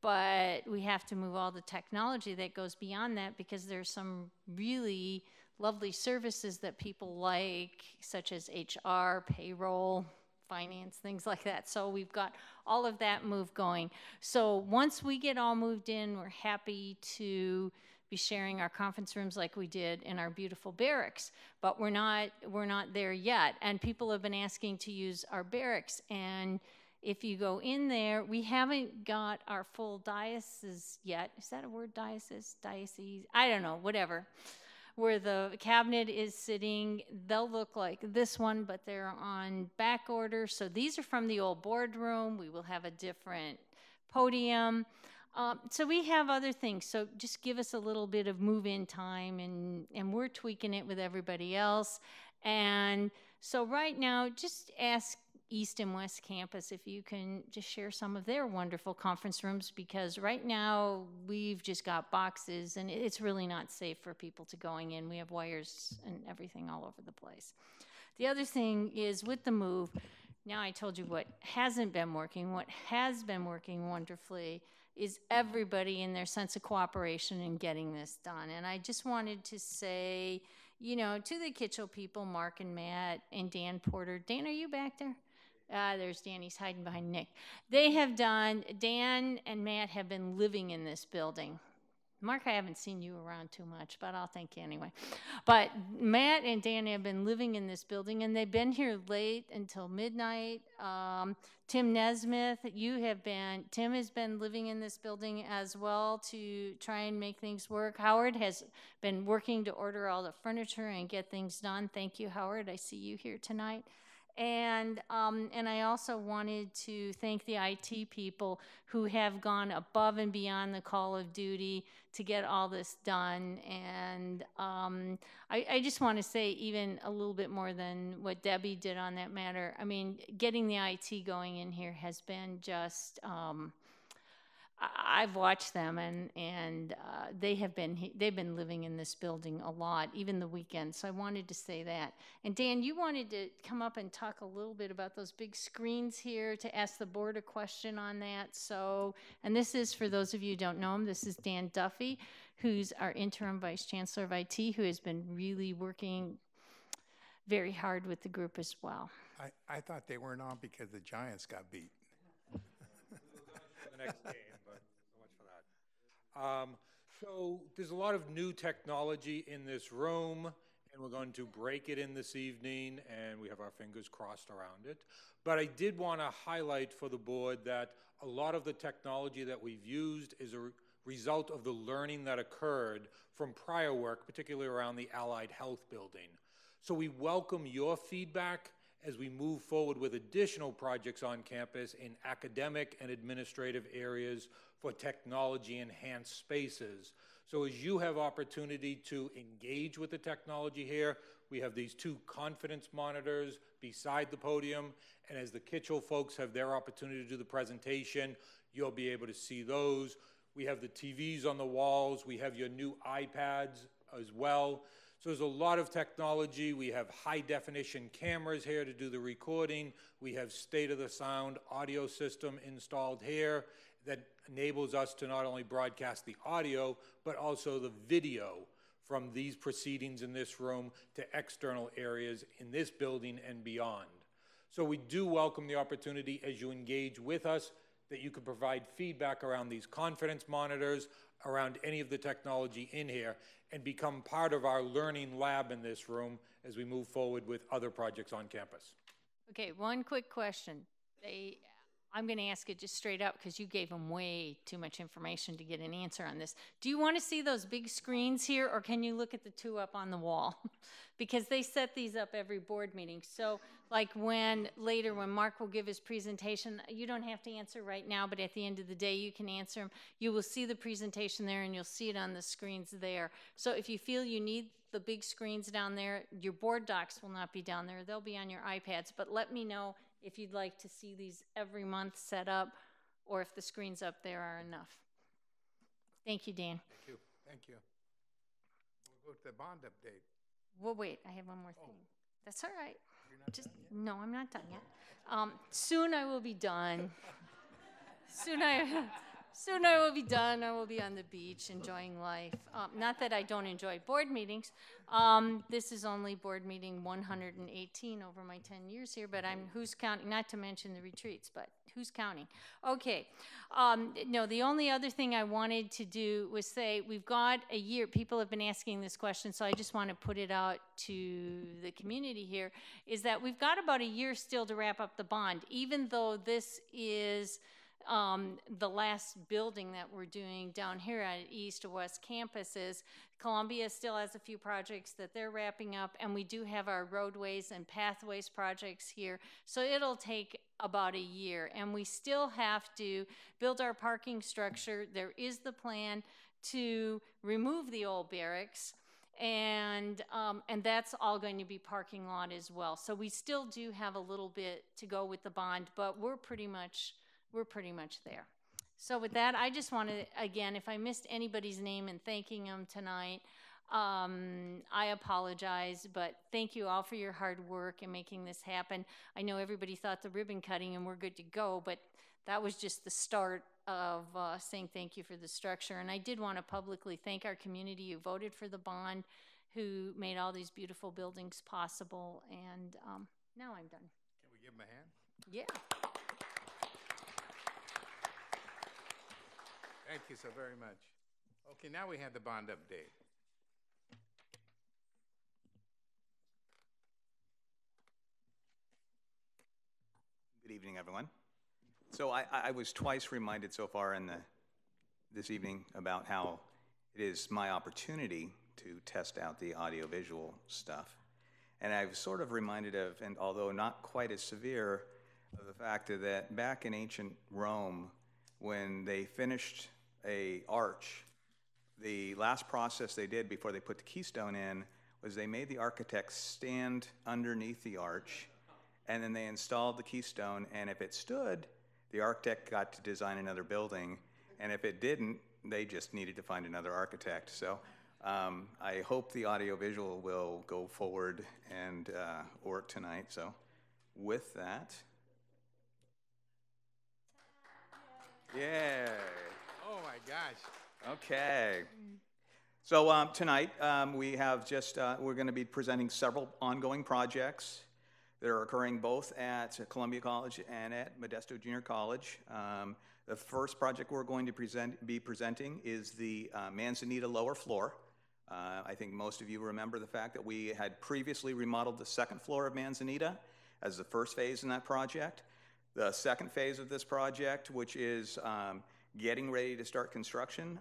but we have to move all the technology that goes beyond that, because there's some really lovely services that people like, such as HR, payroll, finance, things like that. So we've got all of that move going. So once we get all moved in, we're happy to be sharing our conference rooms like we did in our beautiful barracks. But we're not there yet. And people have been asking to use our barracks. And if you go in there, we haven't got our full diocese yet. Is that a word, diocese? Diocese? I don't know, whatever. Where the cabinet is sitting, they'll look like this one, but they're on back order. So these are from the old boardroom. We will have a different podium. So we have other things. So just give us a little bit of move-in time, and we're tweaking it with everybody else. And so right now, just ask, East and West Campus, if you can just share some of their wonderful conference rooms, because right now we've just got boxes and it's really not safe for people to going in. We have wires and everything all over the place. The other thing is with the move, now I told you what hasn't been working. What has been working wonderfully is everybody in their sense of cooperation in getting this done. And I just wanted to say, you know, to the Kitchell people, Mark and Matt and Dan Porter. Dan, are you back there? There's Dan, he's hiding behind Nick. Dan and Matt have been living in this building. Mark, I haven't seen you around too much, but I'll thank you anyway. But Matt and Dan have been living in this building, and they've been here late until midnight. Tim Nesmith, Tim has been living in this building as well to try and make things work. Howard has been working to order all the furniture and get things done. Thank you, Howard. I see you here tonight. And I also wanted to thank the IT people who have gone above and beyond the call of duty to get all this done. And I just want to say even a little bit more than what Debbie did on that matter. I mean, getting the IT going in here has been just... I've watched them, and they've been living in this building a lot, even the weekends. So I wanted to say that. And Dan, you wanted to come up and talk a little bit about those big screens here to ask the board a question on that. So, and this is for those of you who don't know him. This is Dan Duffy, who's our interim vice chancellor of IT, who has been really working very hard with the group as well. I thought they weren't on because the Giants got beat. The next game, but so much for that. So there's a lot of new technology in this room, and we're going to break it in this evening, and we have our fingers crossed around it. But I did want to highlight for the board that a lot of the technology that we've used is a result of the learning that occurred from prior work, particularly around the Allied Health building. So we welcome your feedback as we move forward with additional projects on campus in academic and administrative areas for technology-enhanced spaces. So as you have opportunity to engage with the technology here, we have these 2 confidence monitors beside the podium, and as the Kitchell folks have their opportunity to do the presentation, you'll be able to see those. We have the TVs on the walls. We have your new iPads as well. So there's a lot of technology. We have high-definition cameras here to do the recording. We have state-of-the-sound audio system installed here that enables us to not only broadcast the audio, but also the video from these proceedings in this room to external areas in this building and beyond. So we do welcome the opportunity as you engage with us that you can provide feedback around these confidence monitors, around any of the technology in here, and become part of our learning lab in this room as we move forward with other projects on campus. Okay, one quick question. I'm going to ask it just straight up because you gave them way too much information to get an answer on this. Do you want to see those big screens here, or can you look at the 2 up on the wall? Because they set these up every board meeting. So like later when Mark will give his presentation, you don't have to answer right now, but at the end of the day, you can answer them. You will see the presentation there, and you'll see it on the screens there. So if you feel you need the big screens down there, your board docs will not be down there. They'll be on your iPads, but let me know if you'd like to see these every month set up, or if the screens up there are enough. Thank you, Dan. Thank you. Thank you. We'll go to the bond update. Well, wait, I have one more thing. That's all right. You're not done yet? No, I'm not done yet. Soon I will be done. Soon I will be done. I will be on the beach enjoying life. Not that I don't enjoy board meetings. This is only board meeting 118 over my 10 years here, but who's counting? Not to mention the retreats, but who's counting? Okay. No, the only other thing I wanted to do was say we've got a year. People have been asking this question, so I just want to put it out to the community here, is that we've got about a year still to wrap up the bond, even though this is the last building that we're doing down here at East or West campuses. Columbia still has a few projects that they're wrapping up, and we do have our roadways and pathways projects here. So it'll take about a year, and we still have to build our parking structure. There is the plan to remove the old barracks And that's all going to be parking lot as well. So we still do have a little bit to go with the bond, but we're pretty much there. So with that, I just want to, again, if I missed anybody's name in thanking them tonight, I apologize, but thank you all for your hard work in making this happen. I know everybody thought the ribbon cutting and we're good to go, but that was just the start of saying thank you for the structure. And I did want to publicly thank our community who voted for the bond, who made all these beautiful buildings possible. And now I'm done. Can we give them a hand? Yeah. Thank you so very much. Okay, now we have the bond update. Good evening, everyone. So I was twice reminded so far this evening about how it is my opportunity to test out the audiovisual stuff. And I was sort of reminded of, and although not quite as severe, of the fact that back in ancient Rome, when they finished an arch, the last process they did before they put the keystone in was they made the architect stand underneath the arch, and then they installed the keystone, and if it stood, the architect got to design another building, and if it didn't, they just needed to find another architect. So I hope the audiovisual will go forward and work tonight. So with that, yay. Oh my gosh. Okay. So tonight we have we're going to be presenting several ongoing projects that are occurring both at Columbia College and at Modesto Junior College. The first project we're going to be presenting is the Manzanita lower floor. I think most of you remember the fact that we had previously remodeled the second floor of Manzanita as the first phase in that project. The second phase of this project, which is getting ready to start construction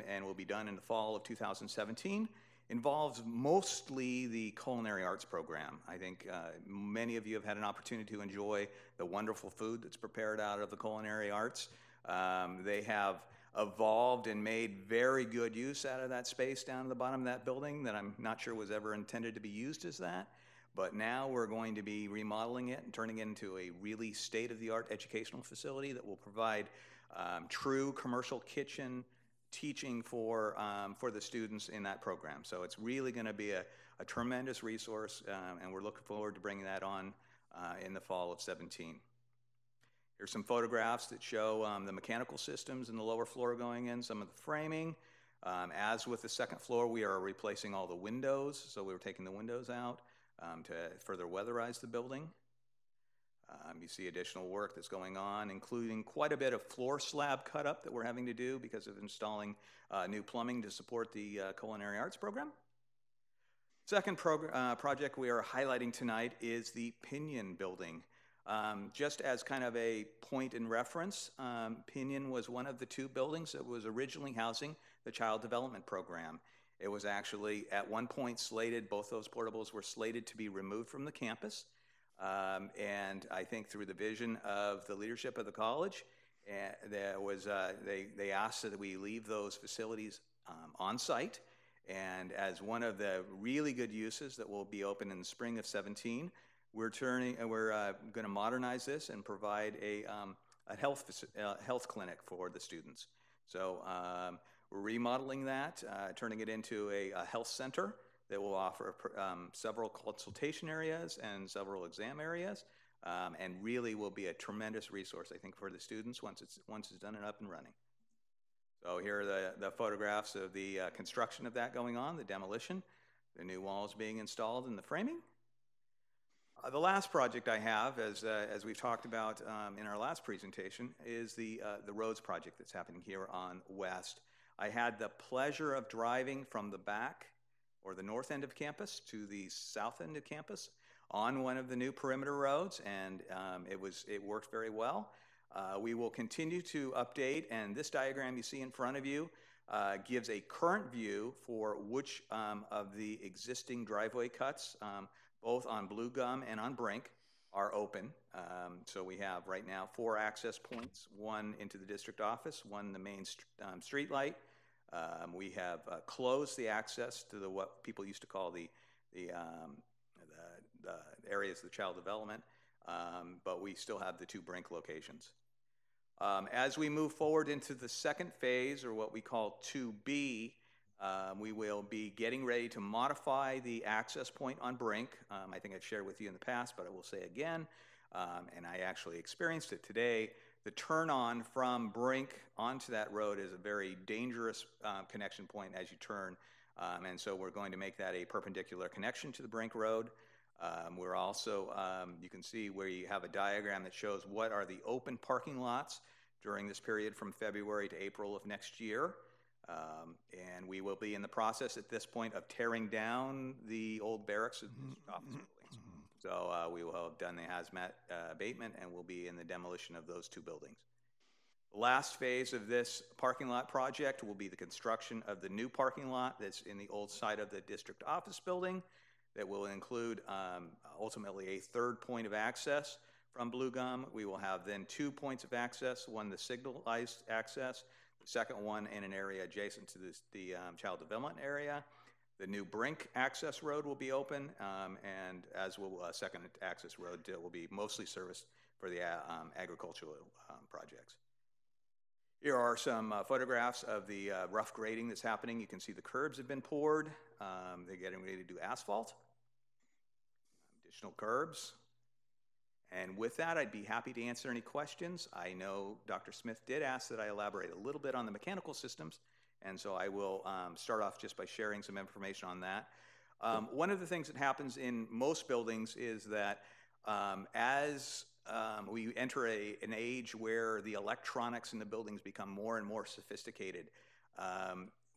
and will be done in the fall of 2017, involves mostly the culinary arts program. I think many of you have had an opportunity to enjoy the wonderful food that's prepared out of the culinary arts. They have evolved and made very good use out of that space down at the bottom of that building that I'm not sure was ever intended to be used as that. But now we're going to be remodeling it and turning it into a really state-of-the-art educational facility that will provide true commercial kitchen teaching for the students in that program. So it's really going to be a tremendous resource, and we're looking forward to bringing that on in the fall of 17. Here's some photographs that show the mechanical systems in the lower floor going in, some of the framing. As with the second floor, we are replacing all the windows, so we were taking the windows out to further weatherize the building. You see additional work that's going on, including quite a bit of floor slab cut up that we're having to do because of installing new plumbing to support the culinary arts program. Second project we are highlighting tonight is the Pinion building. Just as kind of a point in reference, Pinion was one of the two buildings that was originally housing the Child Development Program. It was actually at one point slated, both those portables were slated to be removed from the campus. And I think through the vision of the leadership of the college, they asked that we leave those facilities on site. And as one of the really good uses that will be open in the spring of 17, we're going to modernize this and provide a health clinic for the students. So we're remodeling that, turning it into a health center that will offer several consultation areas and several exam areas, and really will be a tremendous resource, I think, for the students once it's done and up and running. So here are the photographs of the construction of that going on, the demolition, the new walls being installed, and the framing. The last project I have, as we've talked about in our last presentation, is the roads project that's happening here on West. I had the pleasure of driving from the back or the north end of campus to the south end of campus on one of the new perimeter roads, and it worked very well. We will continue to update, and this diagram you see in front of you gives a current view for which of the existing driveway cuts, both on Blue Gum and on Brink, are open. So we have right now 4 access points, one into the district office, one the main street light, We have closed the access to what people used to call the areas of the child development, but we still have the 2 Brink locations. As we move forward into the second phase, or what we call 2B, we will be getting ready to modify the access point on Brink. I think I've shared with you in the past, but I will say again, and I actually experienced it today. The turn-on from Brink onto that road is a very dangerous connection point as you turn, and so we're going to make that a perpendicular connection to the Brink Road. We're also, you can see where you have a diagram that shows what are the open parking lots during this period from February to April of next year. And we will be in the process at this point of tearing down the old barracks and office buildings. So we will have done the hazmat abatement, and we'll be in the demolition of those 2 buildings. The last phase of this parking lot project will be the construction of the new parking lot that's in the old side of the district office building that will include ultimately a 3rd point of access from Blue Gum. We will have then 2 points of access, one the signalized access, the second one in an area adjacent to the child development area. The new Brink access road will be open, and as will a second access road that will be mostly serviced for the agricultural projects. Here are some photographs of the rough grading that's happening. You can see the curbs have been poured. They're getting ready to do asphalt. Additional curbs. And with that, I'd be happy to answer any questions. I know Dr. Smith did ask that I elaborate a little bit on the mechanical systems, and so I will start off just by sharing some information on that. One of the things that happens in most buildings is that as we enter an age where the electronics in the buildings become more and more sophisticated,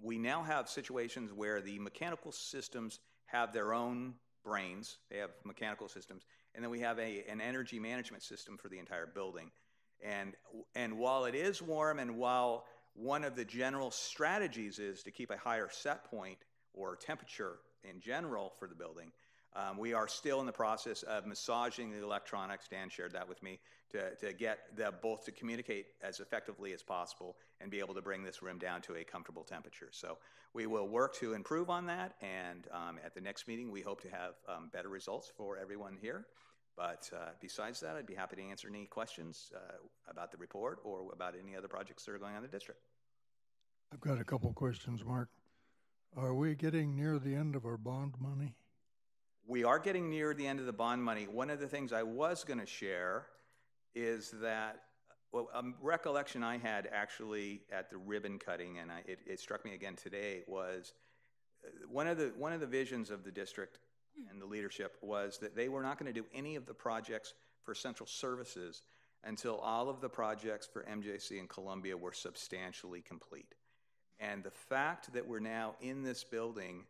we now have situations where the mechanical systems have their own brains. They have mechanical systems. And then we have an energy management system for the entire building. And while it is warm, and while one of the general strategies is to keep a higher set point or temperature in general for the building, we are still in the process of massaging the electronics. Dan shared that with me, to get them both to communicate as effectively as possible and be able to bring this room down to a comfortable temperature. So we will work to improve on that, and at the next meeting we hope to have better results for everyone here. But besides that, I'd be happy to answer any questions about the report or about any other projects that are going on in the district. I've got a couple questions, Mark. Are we getting near the end of our bond money? We are getting near the end of the bond money. One of the things I was going to share is that, well, a recollection I had actually at the ribbon cutting, and it struck me again today, was one of the visions of the district and the leadership was that they were not going to do any of the projects for central services until all of the projects for MJC and Columbia were substantially complete. And the fact that we're now in this building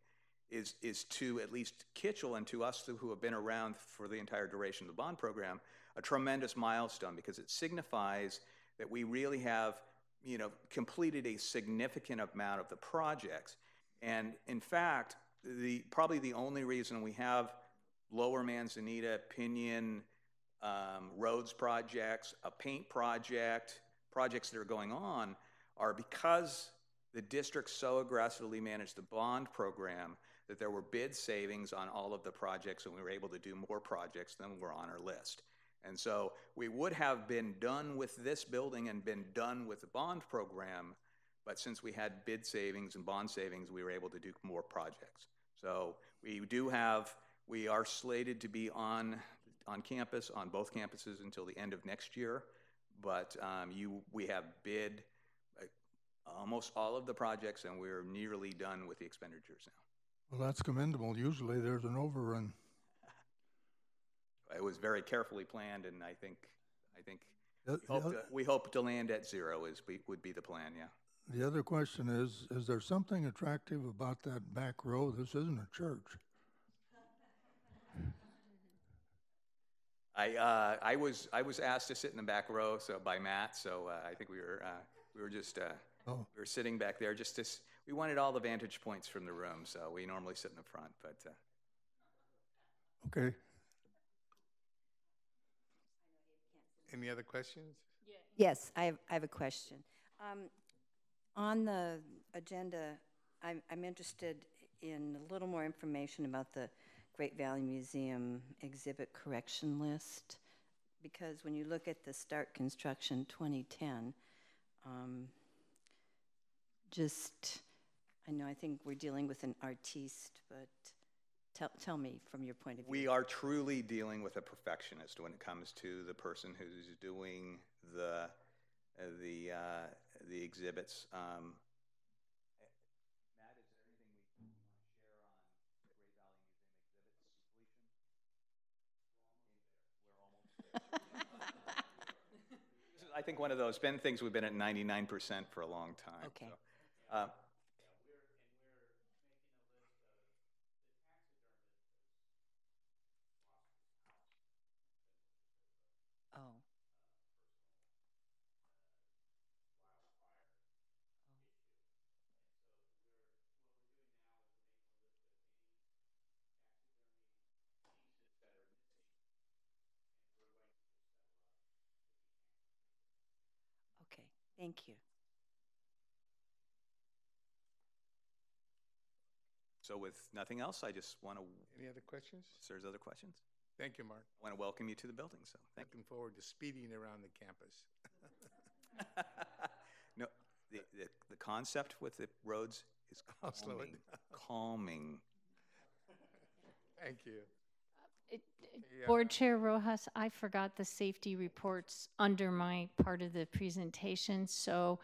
is to at least Kitchell and to us who have been around for the entire duration of the bond program, a tremendous milestone, because it signifies that we really have, completed a significant amount of the projects. And in fact, probably the only reason we have Lower Manzanita, Pinion, roads projects, a paint project, projects that are going on, are because the district so aggressively managed the bond program that there were bid savings on all of the projects, and we were able to do more projects than were on our list. And so we would have been done with this building and been done with the bond program, but since we had bid savings and bond savings, we were able to do more projects. So we are slated to be on campus, on both campuses, until the end of next year, but we have bid almost all of the projects, and we're nearly done with the expenditures now. Well, that's commendable. Usually there's an overrun. It was very carefully planned, and I think we hope to land at 0 would be the plan, yeah. The other question is there something attractive about that back row? This isn't a church. I was asked to sit in the back row by Matt, so I think we were just we were sitting back there we wanted all the vantage points from the room, so we normally sit in the front, but okay. Any other questions? Yes, I have a question. On the agenda, I'm interested in a little more information about the Great Valley Museum exhibit correction list, because when you look at the start construction 2010, I think we're dealing with an artiste, but tell me from your point of view. We are truly dealing with a perfectionist when it comes to the person who's doing the exhibits. Matt, is there anything we want to share on the Great Valley Museum exhibits completion? We're almost there. This is, I think, one of those things we've been at 99% for a long time. Okay. So, Oh. Okay, thank you. So with nothing else, I just want to... Any other questions? If there's other questions? Thank you, Mark. I want to welcome you to the building, so thank Looking forward to speeding around the campus. No, the concept with the roads is I'll slow it calming. down. Calming. Thank you. Yeah. Board Chair Rojas, I forgot the safety reports under my part of the presentation. So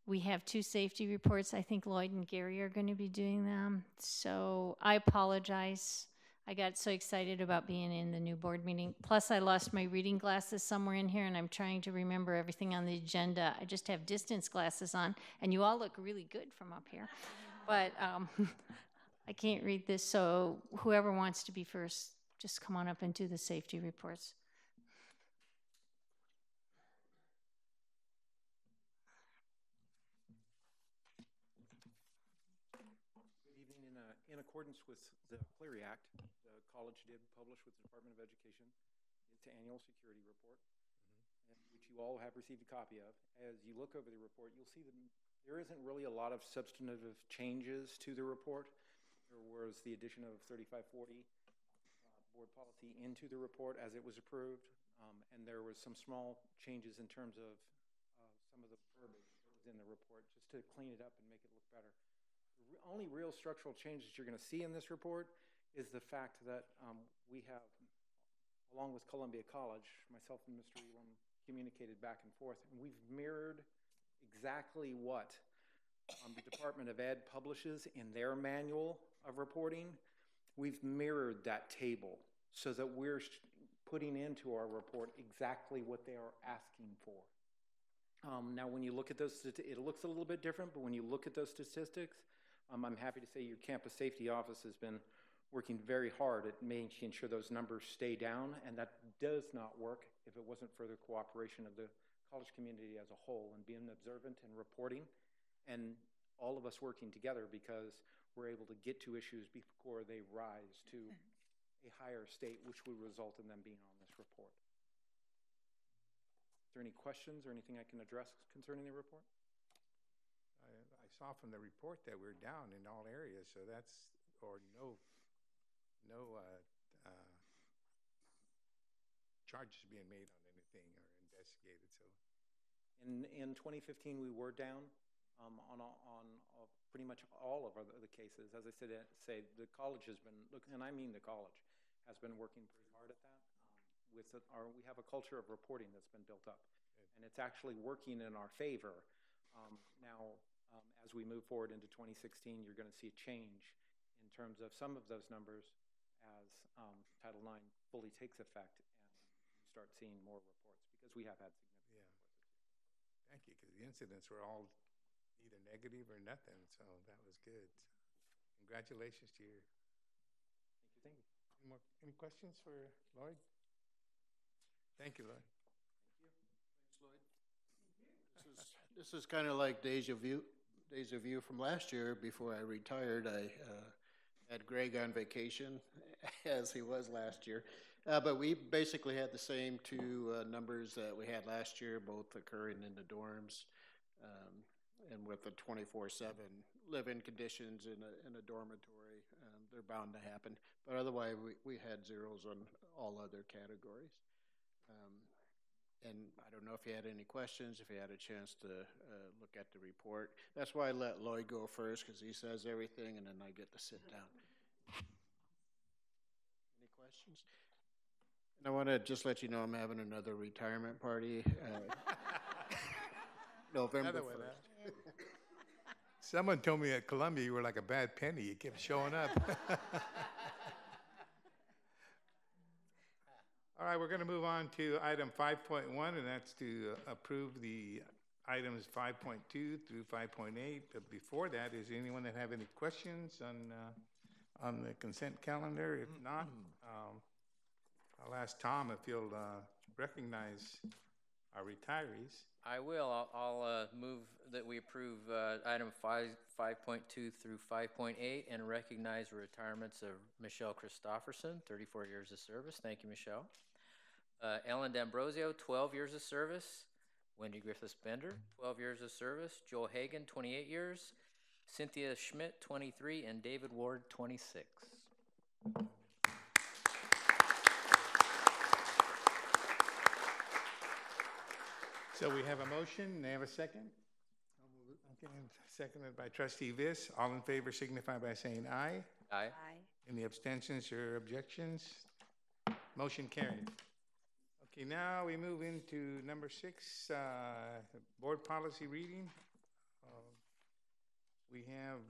we have 2 safety reports. I think Lloyd and Gary are going to be doing them. So I apologize. I got so excited about being in the new board meeting. Plus, I lost my reading glasses somewhere in here, and I'm trying to remember everything on the agenda. I just have distance glasses on, and you all look really good from up here. But I can't read this, so whoever wants to be first, just come on up and do the safety reports. Good evening. In accordance with the Clery Act, the college did publish with the Department of Education its annual security report, which you all have received a copy of. As you look over the report, you'll see that there isn't really a lot of substantive changes to the report. There was the addition of 3540 board policy into the report as it was approved, and there was some small changes in terms of some of the verbiage that was in the report, just to clean it up and make it look better. The only real structural change that you're going to see in this report is the fact that we have, along with Columbia College, myself and Mr. Elam communicated back and forth, and we've mirrored exactly what the Department of Ed publishes in their manual of reporting. We've mirrored that table so that we're putting into our report exactly what they are asking for. Now, when you look at those, it looks a little bit different, but when you look at those statistics, I'm happy to say your campus safety office has been working very hard at making sure those numbers stay down, and that does not work if it wasn't for the cooperation of the college community as a whole and being observant and reporting, and all of us working together, because we're able to get to issues before they rise to a higher state, which would result in them being on this report. Is there any questions or anything I can address concerning the report? I saw from the report that we're down in all areas, so that's, or no charges being made on anything or investigated. So, in 2015, we were down on pretty much all of the cases. As I said, the college has been looking, and I mean the college has been working pretty hard at that. We have a culture of reporting that's been built up, and it's actually working in our favor. Now, as we move forward into 2016, you're going to see a change in terms of some of those numbers as Title IX fully takes effect, and you start seeing more reports, because we have had significant reports. Thank you, because the incidents were all either negative or nothing, so that was good. Congratulations to you. Thank you. Any questions for Lloyd? Thank you, Lloyd. Thank you. Thanks, Lloyd. This is kind of like deja vu from last year. Before I retired, I had Greg on vacation, as he was last year. But we basically had the same 2 numbers that we had last year, both occurring in the dorms. And with the 24/7 live-in conditions in a dormitory, they're bound to happen. But otherwise, we had zeros on all other categories. And I don't know if you had any questions, if you had a chance to look at the report. That's why I let Lloyd go first, because he says everything, and then I get to sit down. Any questions? And I want to just let you know I'm having another retirement party November 1st. Someone told me at Columbia you were like a bad penny. You kept showing up. All right, we're going to move on to item 5.1, and that's to approve the items 5.2 through 5.8. But before that, is anyone that have any questions on the consent calendar? If not, I'll ask Tom if he'll recognize our retirees. I will. I'll move that we approve item 5.2 through 5.8 and recognize the retirements of Michelle Christofferson, 34 years of service. Thank you, Michelle. Ellen D'Ambrosio, 12 years of service. Wendy Griffiths-Bender, 12 years of service. Joel Hagan, 28 years. Cynthia Schmidt, 23, and David Ward, 26. So we have a motion. May I have a second? Okay, seconded by Trustee Viss. All in favor signify by saying aye. Aye. Any abstentions or objections? Motion carried. Okay, now we move into number 6, board policy reading. We have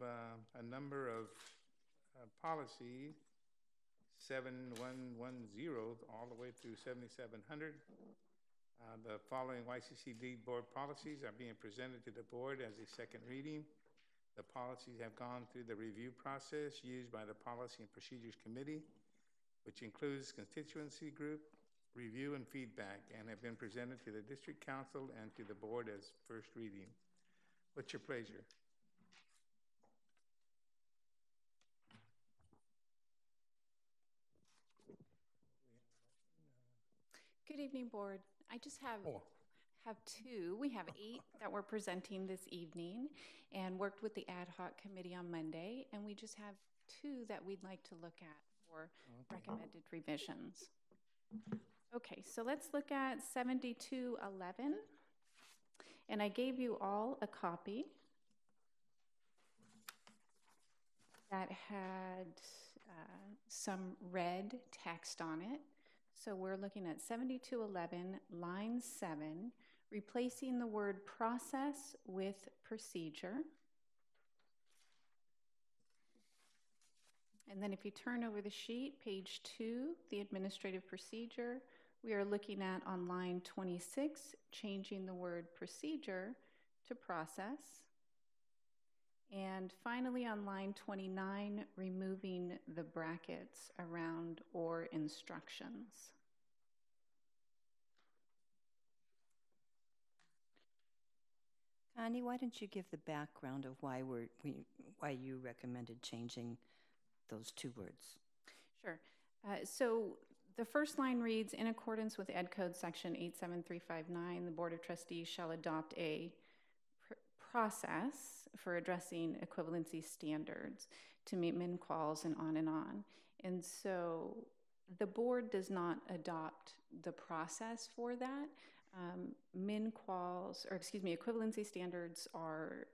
a number of policies, 7110 all the way through 7700. The following YCCD board policies are being presented to the board as a second reading. The policies have gone through the review process used by the Policy and Procedures Committee, which includes constituency group, review, and feedback, and have been presented to the District Council and to the board as first reading. What's your pleasure? Good evening, board. I just have two. We have 8 that we're presenting this evening and worked with the ad hoc committee on Monday, and we just have 2 that we'd like to look at for recommended revisions. Okay, so let's look at 7211, and I gave you all a copy that had some red text on it. So we're looking at 7211, line 7, replacing the word process with procedure. And then if you turn over the sheet, page 2, the administrative procedure, we are looking at on line 26, changing the word procedure to process. And finally on line 29, removing the brackets around or instructions. Connie, why don't you give the background of why you recommended changing those 2 words? Sure. So the first line reads, in accordance with Ed Code section 87359, the Board of Trustees shall adopt a process for addressing equivalency standards to meet min-quals and on and on. And so the board does not adopt the process for that. Equivalency standards are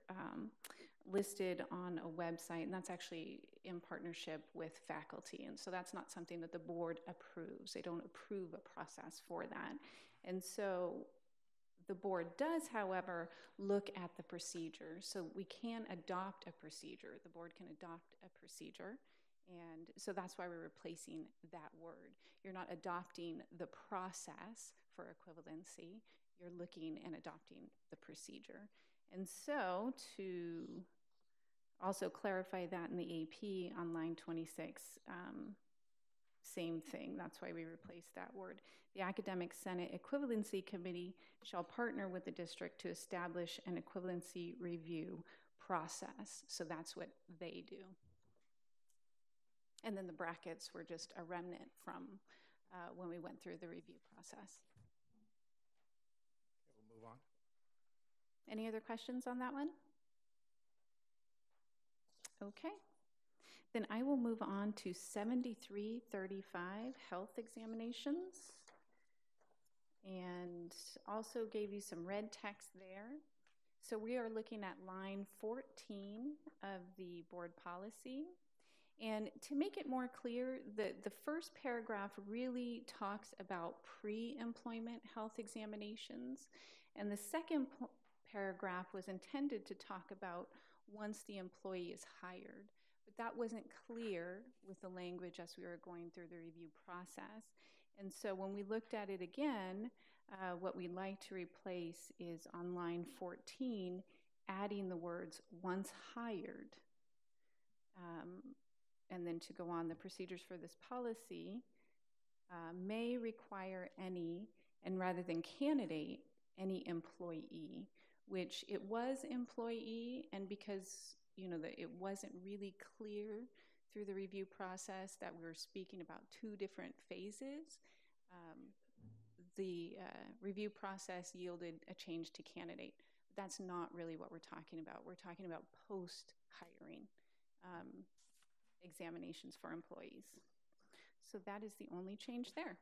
listed on a website, and that's actually in partnership with faculty. And so that's not something that the board approves. They don't approve a process for that. And so the board does, however, look at the procedure. So we can adopt a procedure. The board can adopt a procedure. And so that's why we're replacing that word. You're not adopting the process for equivalency. You're looking and adopting the procedure. And so to also clarify that in the AP on line 26, same thing. That's why we replaced that word. The Academic Senate Equivalency Committee shall partner with the district to establish an equivalency review process. So that's what they do. And then the brackets were just a remnant from when we went through the review process. Okay, we'll move on. Any other questions on that one? Okay. Then I will move on to 7335, health examinations. And also gave you some red text there. So we are looking at line 14 of the board policy. And to make it more clear, the first paragraph really talks about pre-employment health examinations. And the second paragraph was intended to talk about once the employee is hired. But that wasn't clear with the language as we were going through the review process. And so when we looked at it again, what we'd like to replace is on line 14, adding the words once hired. And then to go on, the procedures for this policy may require any, and rather than candidate, any employee, which it was employee, and because it wasn't really clear through the review process that we were speaking about two different phases, the review process yielded a change to candidate. That's not really what we're talking about. We're talking about post-hiring examinations for employees. So that is the only change there.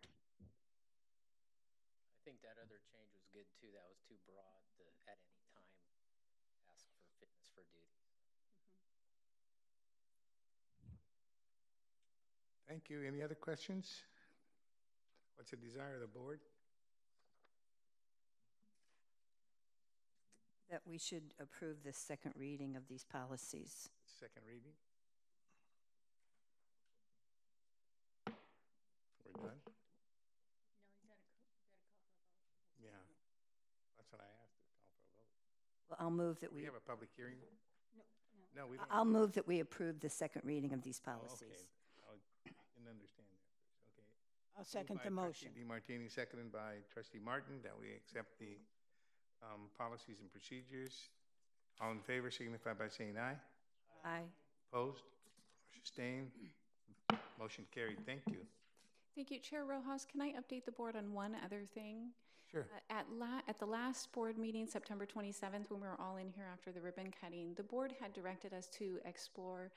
I think that other change was good too. That was too broad, the at any time ask for fitness for duty. Thank you. Any other questions? What's the desire of the board? That we should approve the second reading of these policies. Second reading? We're done? No, you gotta call for a vote. Yeah, that's what I asked, to call for a vote. Well, I'll move that We we. have a public hearing? No, we don't. I'll move that we approve the second reading of these Oh, policies. okay. I didn't understand that first. Okay. I'll second Moved the by motion. Trustee DeMartini, seconded by Trustee Martin, that we accept the policies and procedures. All in favor signify by saying aye. Aye. Opposed? Sustained? Motion carried. Thank you. Thank you. Chair Rojas, can I update the board on one other thing? Sure. At the last board meeting, September 27th, when we were all in here after the ribbon cutting, the board had directed us to explore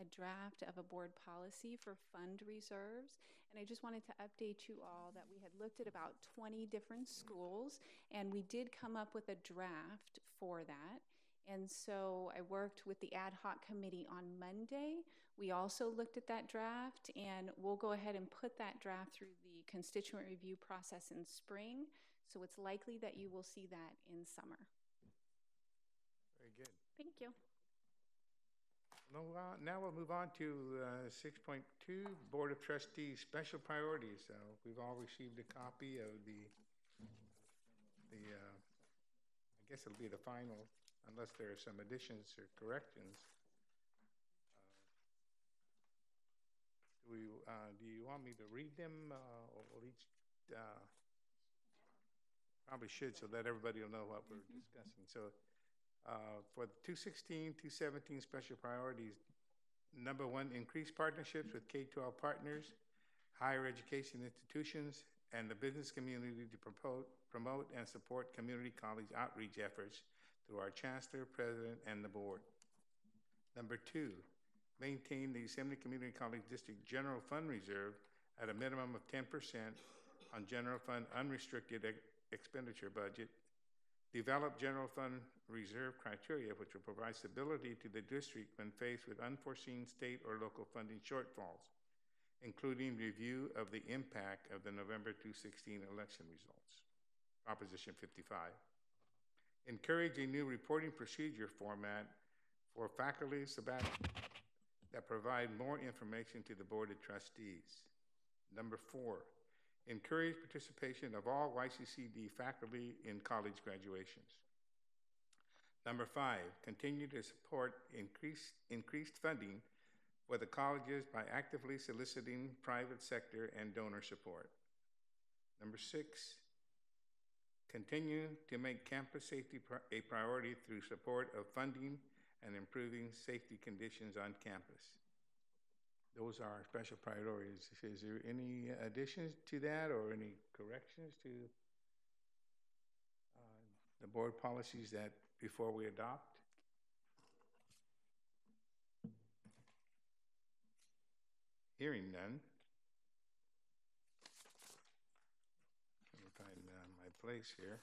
a draft of a board policy for fund reserves. And I just wanted to update you all that we had looked at about 20 different schools, and we did come up with a draft for that. And so I worked with the ad hoc committee on Monday. We also looked at that draft, and we'll go ahead and put that draft through the constituent review process in spring. So it's likely that you will see that in summer. Very good. Thank you. Now we'll move on to 6.2, Board of Trustees Special Priorities. We've all received a copy of I guess it'll be the final, unless there are some additions or corrections. Do you want me to read them, or will each, probably should, so that everybody will know what we're discussing. So for the 2016, 2017 special priorities, number one, increase partnerships with K-12 partners, higher education institutions, and the business community to promote and support community college outreach efforts through our chancellor, president, and the board. Number two, maintain the Yosemite Community College District General Fund Reserve at a minimum of 10% on general fund unrestricted expenditure budget. Develop general fund reserve criteria which will provide stability to the district when faced with unforeseen state or local funding shortfalls, including review of the impact of the November 2016 election results. Proposition 55. Encourage a new reporting procedure format for faculty sabbatical that provide more information to the Board of Trustees. Number four, encourage participation of all YCCD faculty in college graduations. Number five, continue to support increased funding for the colleges by actively soliciting private sector and donor support. Number six, continue to make campus safety a priority through support of funding and improving safety conditions on campus. Those are our special priorities. Is there any additions to that or any corrections to the board policies that before we adopt? Hearing none. Let me find my place here.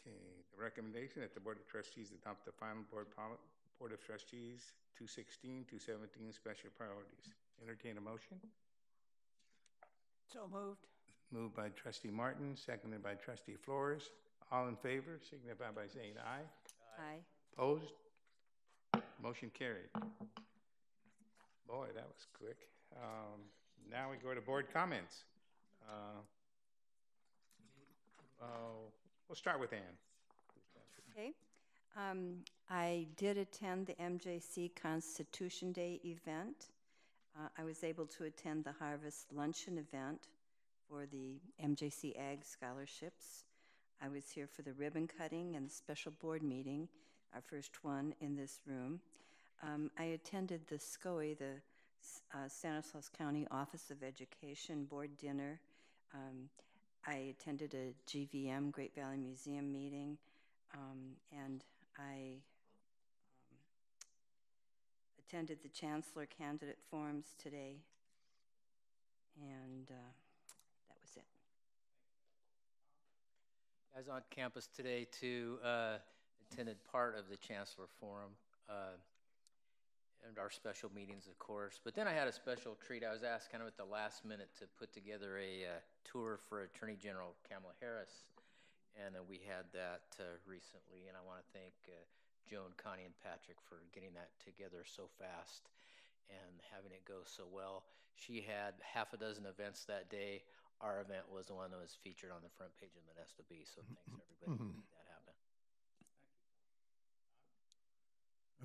Okay, the recommendation that the Board of Trustees adopt the final Board of Trustees 2016-2017 special priorities. Entertain a motion. So moved. Moved by Trustee Martin, seconded by Trustee Flores. All in favor, signify by saying aye. Aye. Opposed? Motion carried. Boy, that was quick. Now we go to board comments. We'll start with Ann. Okay. I did attend the MJC Constitution Day event. I was able to attend the Harvest Luncheon event for the MJC Ag Scholarships. I was here for the ribbon cutting and the special board meeting, our first one in this room. I attended the SCOE, the Stanislaus County Office of Education board dinner. I attended a GVM, Great Valley Museum meeting, and I attended the Chancellor Candidate Forums today, and that was it. I was on campus today too, attended part of the Chancellor Forum and our special meetings, of course. But then I had a special treat. I was asked kind of at the last minute to put together a tour for Attorney General Kamala Harris. And we had that recently. And I want to thank Joan, Connie, and Patrick for getting that together so fast and having it go so well. She had half a dozen events that day. Our event was the one that was featured on the front page of the Modesto Bee. So thanks everybody for making that happen.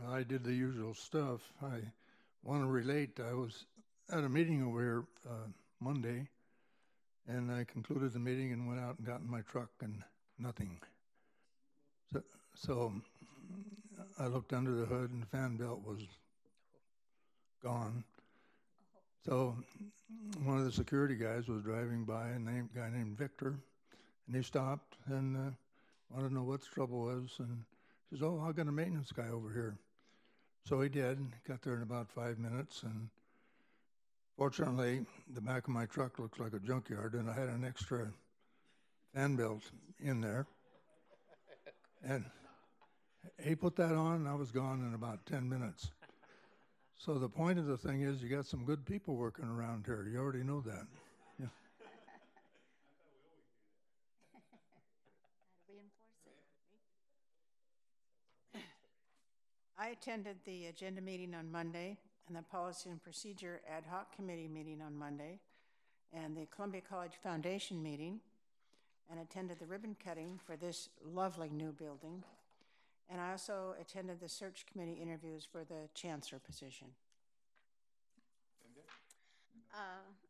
I did the usual stuff. I want to relate. I was at a meeting over here Monday, and I concluded the meeting and went out and got in my truck, and nothing. So I looked under the hood, and the fan belt was gone. So one of the security guys was driving by, a guy named Victor, and he stopped and wanted to know what the trouble was, and he says, "Oh, I got a maintenance guy over here." So he did. Got there in about 5 minutes, and fortunately, the back of my truck looks like a junkyard, and I had an extra fan belt in there. And he put that on, and I was gone in about 10 minutes. So the point of the thing is, you got some good people working around here. You already know that. Yeah. I attended the agenda meeting on Monday and the Policy and Procedure Ad Hoc Committee meeting on Monday and the Columbia College Foundation meeting, and attended the ribbon cutting for this lovely new building. And I also attended the search committee interviews for the chancellor position.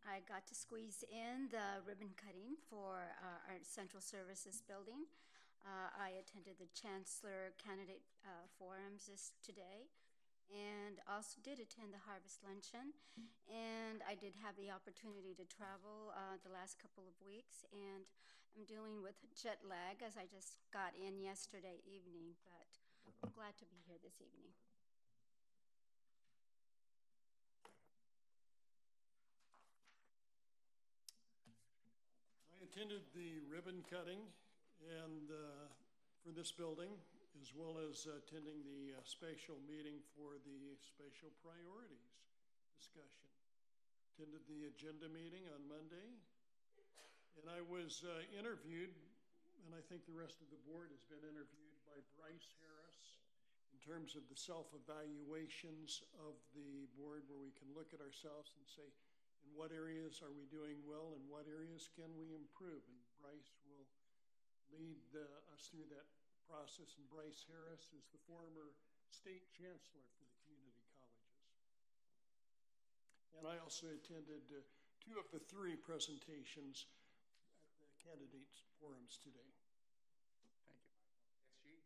I got to squeeze in the ribbon cutting for our central services building. I attended the chancellor candidate forums today, and also did attend the harvest luncheon. And I did have the opportunity to travel the last couple of weeks, and I'm dealing with jet lag as I just got in yesterday evening, but I'm glad to be here this evening. I attended the ribbon cutting and for this building, as well as attending the spatial meeting for the spatial priorities discussion. Attended the agenda meeting on Monday, and I was interviewed, and I think the rest of the board has been interviewed by Bryce Harris in terms of the self-evaluations of the board, where we can look at ourselves and say, in what areas are we doing well and what areas can we improve? And Bryce will lead us through that process. And Bryce Harris is the former state chancellor for the community colleges. And I also attended 2 of the 3 presentations at the candidates forums today. Thank you. SG?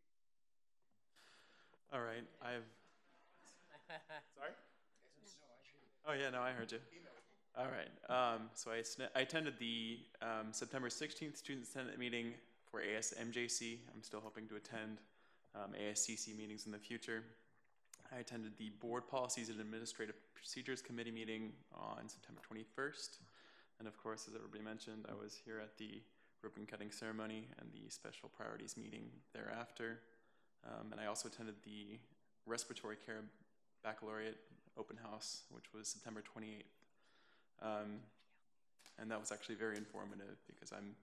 All right, I've... Sorry? No. Oh, yeah, no, I heard you. All right. So I attended the September 16th Student Senate meeting for ASMJC. I'm still hoping to attend ASCC meetings in the future. I attended the Board Policies and Administrative Procedures Committee meeting on September 21st. And of course, as everybody mentioned, I was here at the ribbon cutting ceremony and the special priorities meeting thereafter. And I also attended the Respiratory Care Baccalaureate Open House, which was September 28th. And that was actually very informative because I'm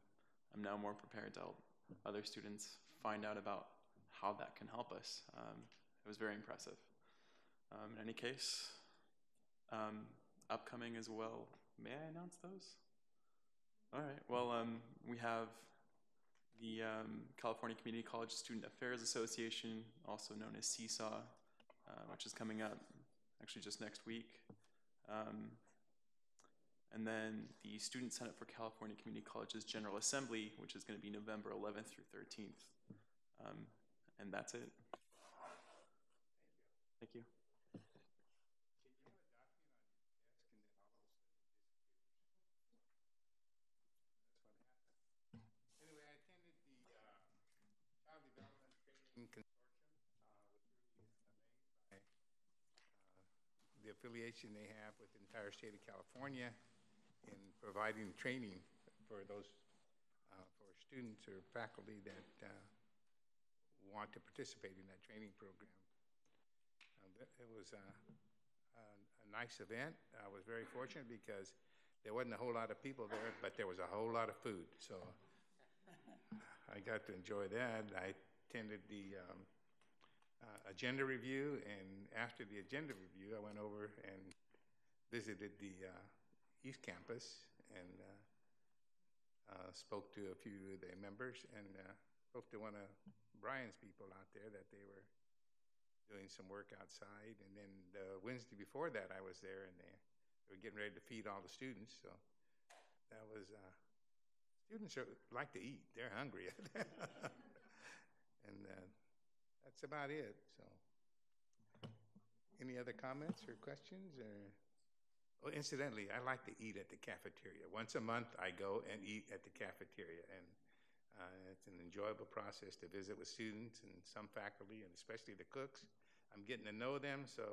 now more prepared to help other students find out about how that can help us. It was very impressive. In any case, upcoming as well. May I announce those? All right. Well, we have the California Community College Student Affairs Association, also known as Seesaw, which is coming up actually just next week. And then the Student Senate for California Community Colleges General Assembly, which is going to be November 11th through 13th. And that's it. Thank you. Anyway, I attended the Child Development Training Consortium, was really amazed by the affiliation they have with the entire state of California in providing training for those for students or faculty that want to participate in that training program. It was a nice event. I was very fortunate because there wasn't a whole lot of people there, but there was a whole lot of food. So I got to enjoy that. I attended the agenda review, and after the agenda review, I went over and visited the East Campus and spoke to a few of the members and spoke to one of Brian's people out there that they were doing some work outside. And then the Wednesday before that, I was there, and they were getting ready to feed all the students. So that was, students like to eat. They're hungry. And that's about it. So any other comments or questions? Oh, incidentally, I like to eat at the cafeteria. Once a month, I go and eat at the cafeteria. And it's an enjoyable process to visit with students and some faculty, and especially the cooks. I'm getting to know them, so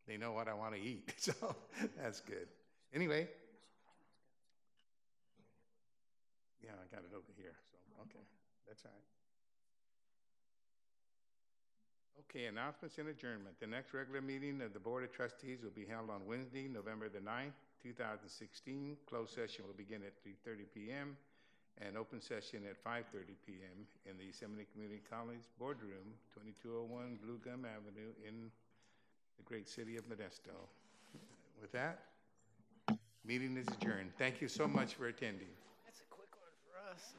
they know what I want to eat. So that's good. Anyway. Yeah, I got it over here. So, okay, that's all right. Okay, announcements and adjournment. The next regular meeting of the Board of Trustees will be held on Wednesday, November the 9th, 2016. Closed session will begin at 3:30 p.m. and open session at 5:30 p.m. in the Yosemite Community College Boardroom, 2201 Blue Gum Avenue in the great city of Modesto. With that, meeting is adjourned. Thank you so much for attending. That's a quick one for us.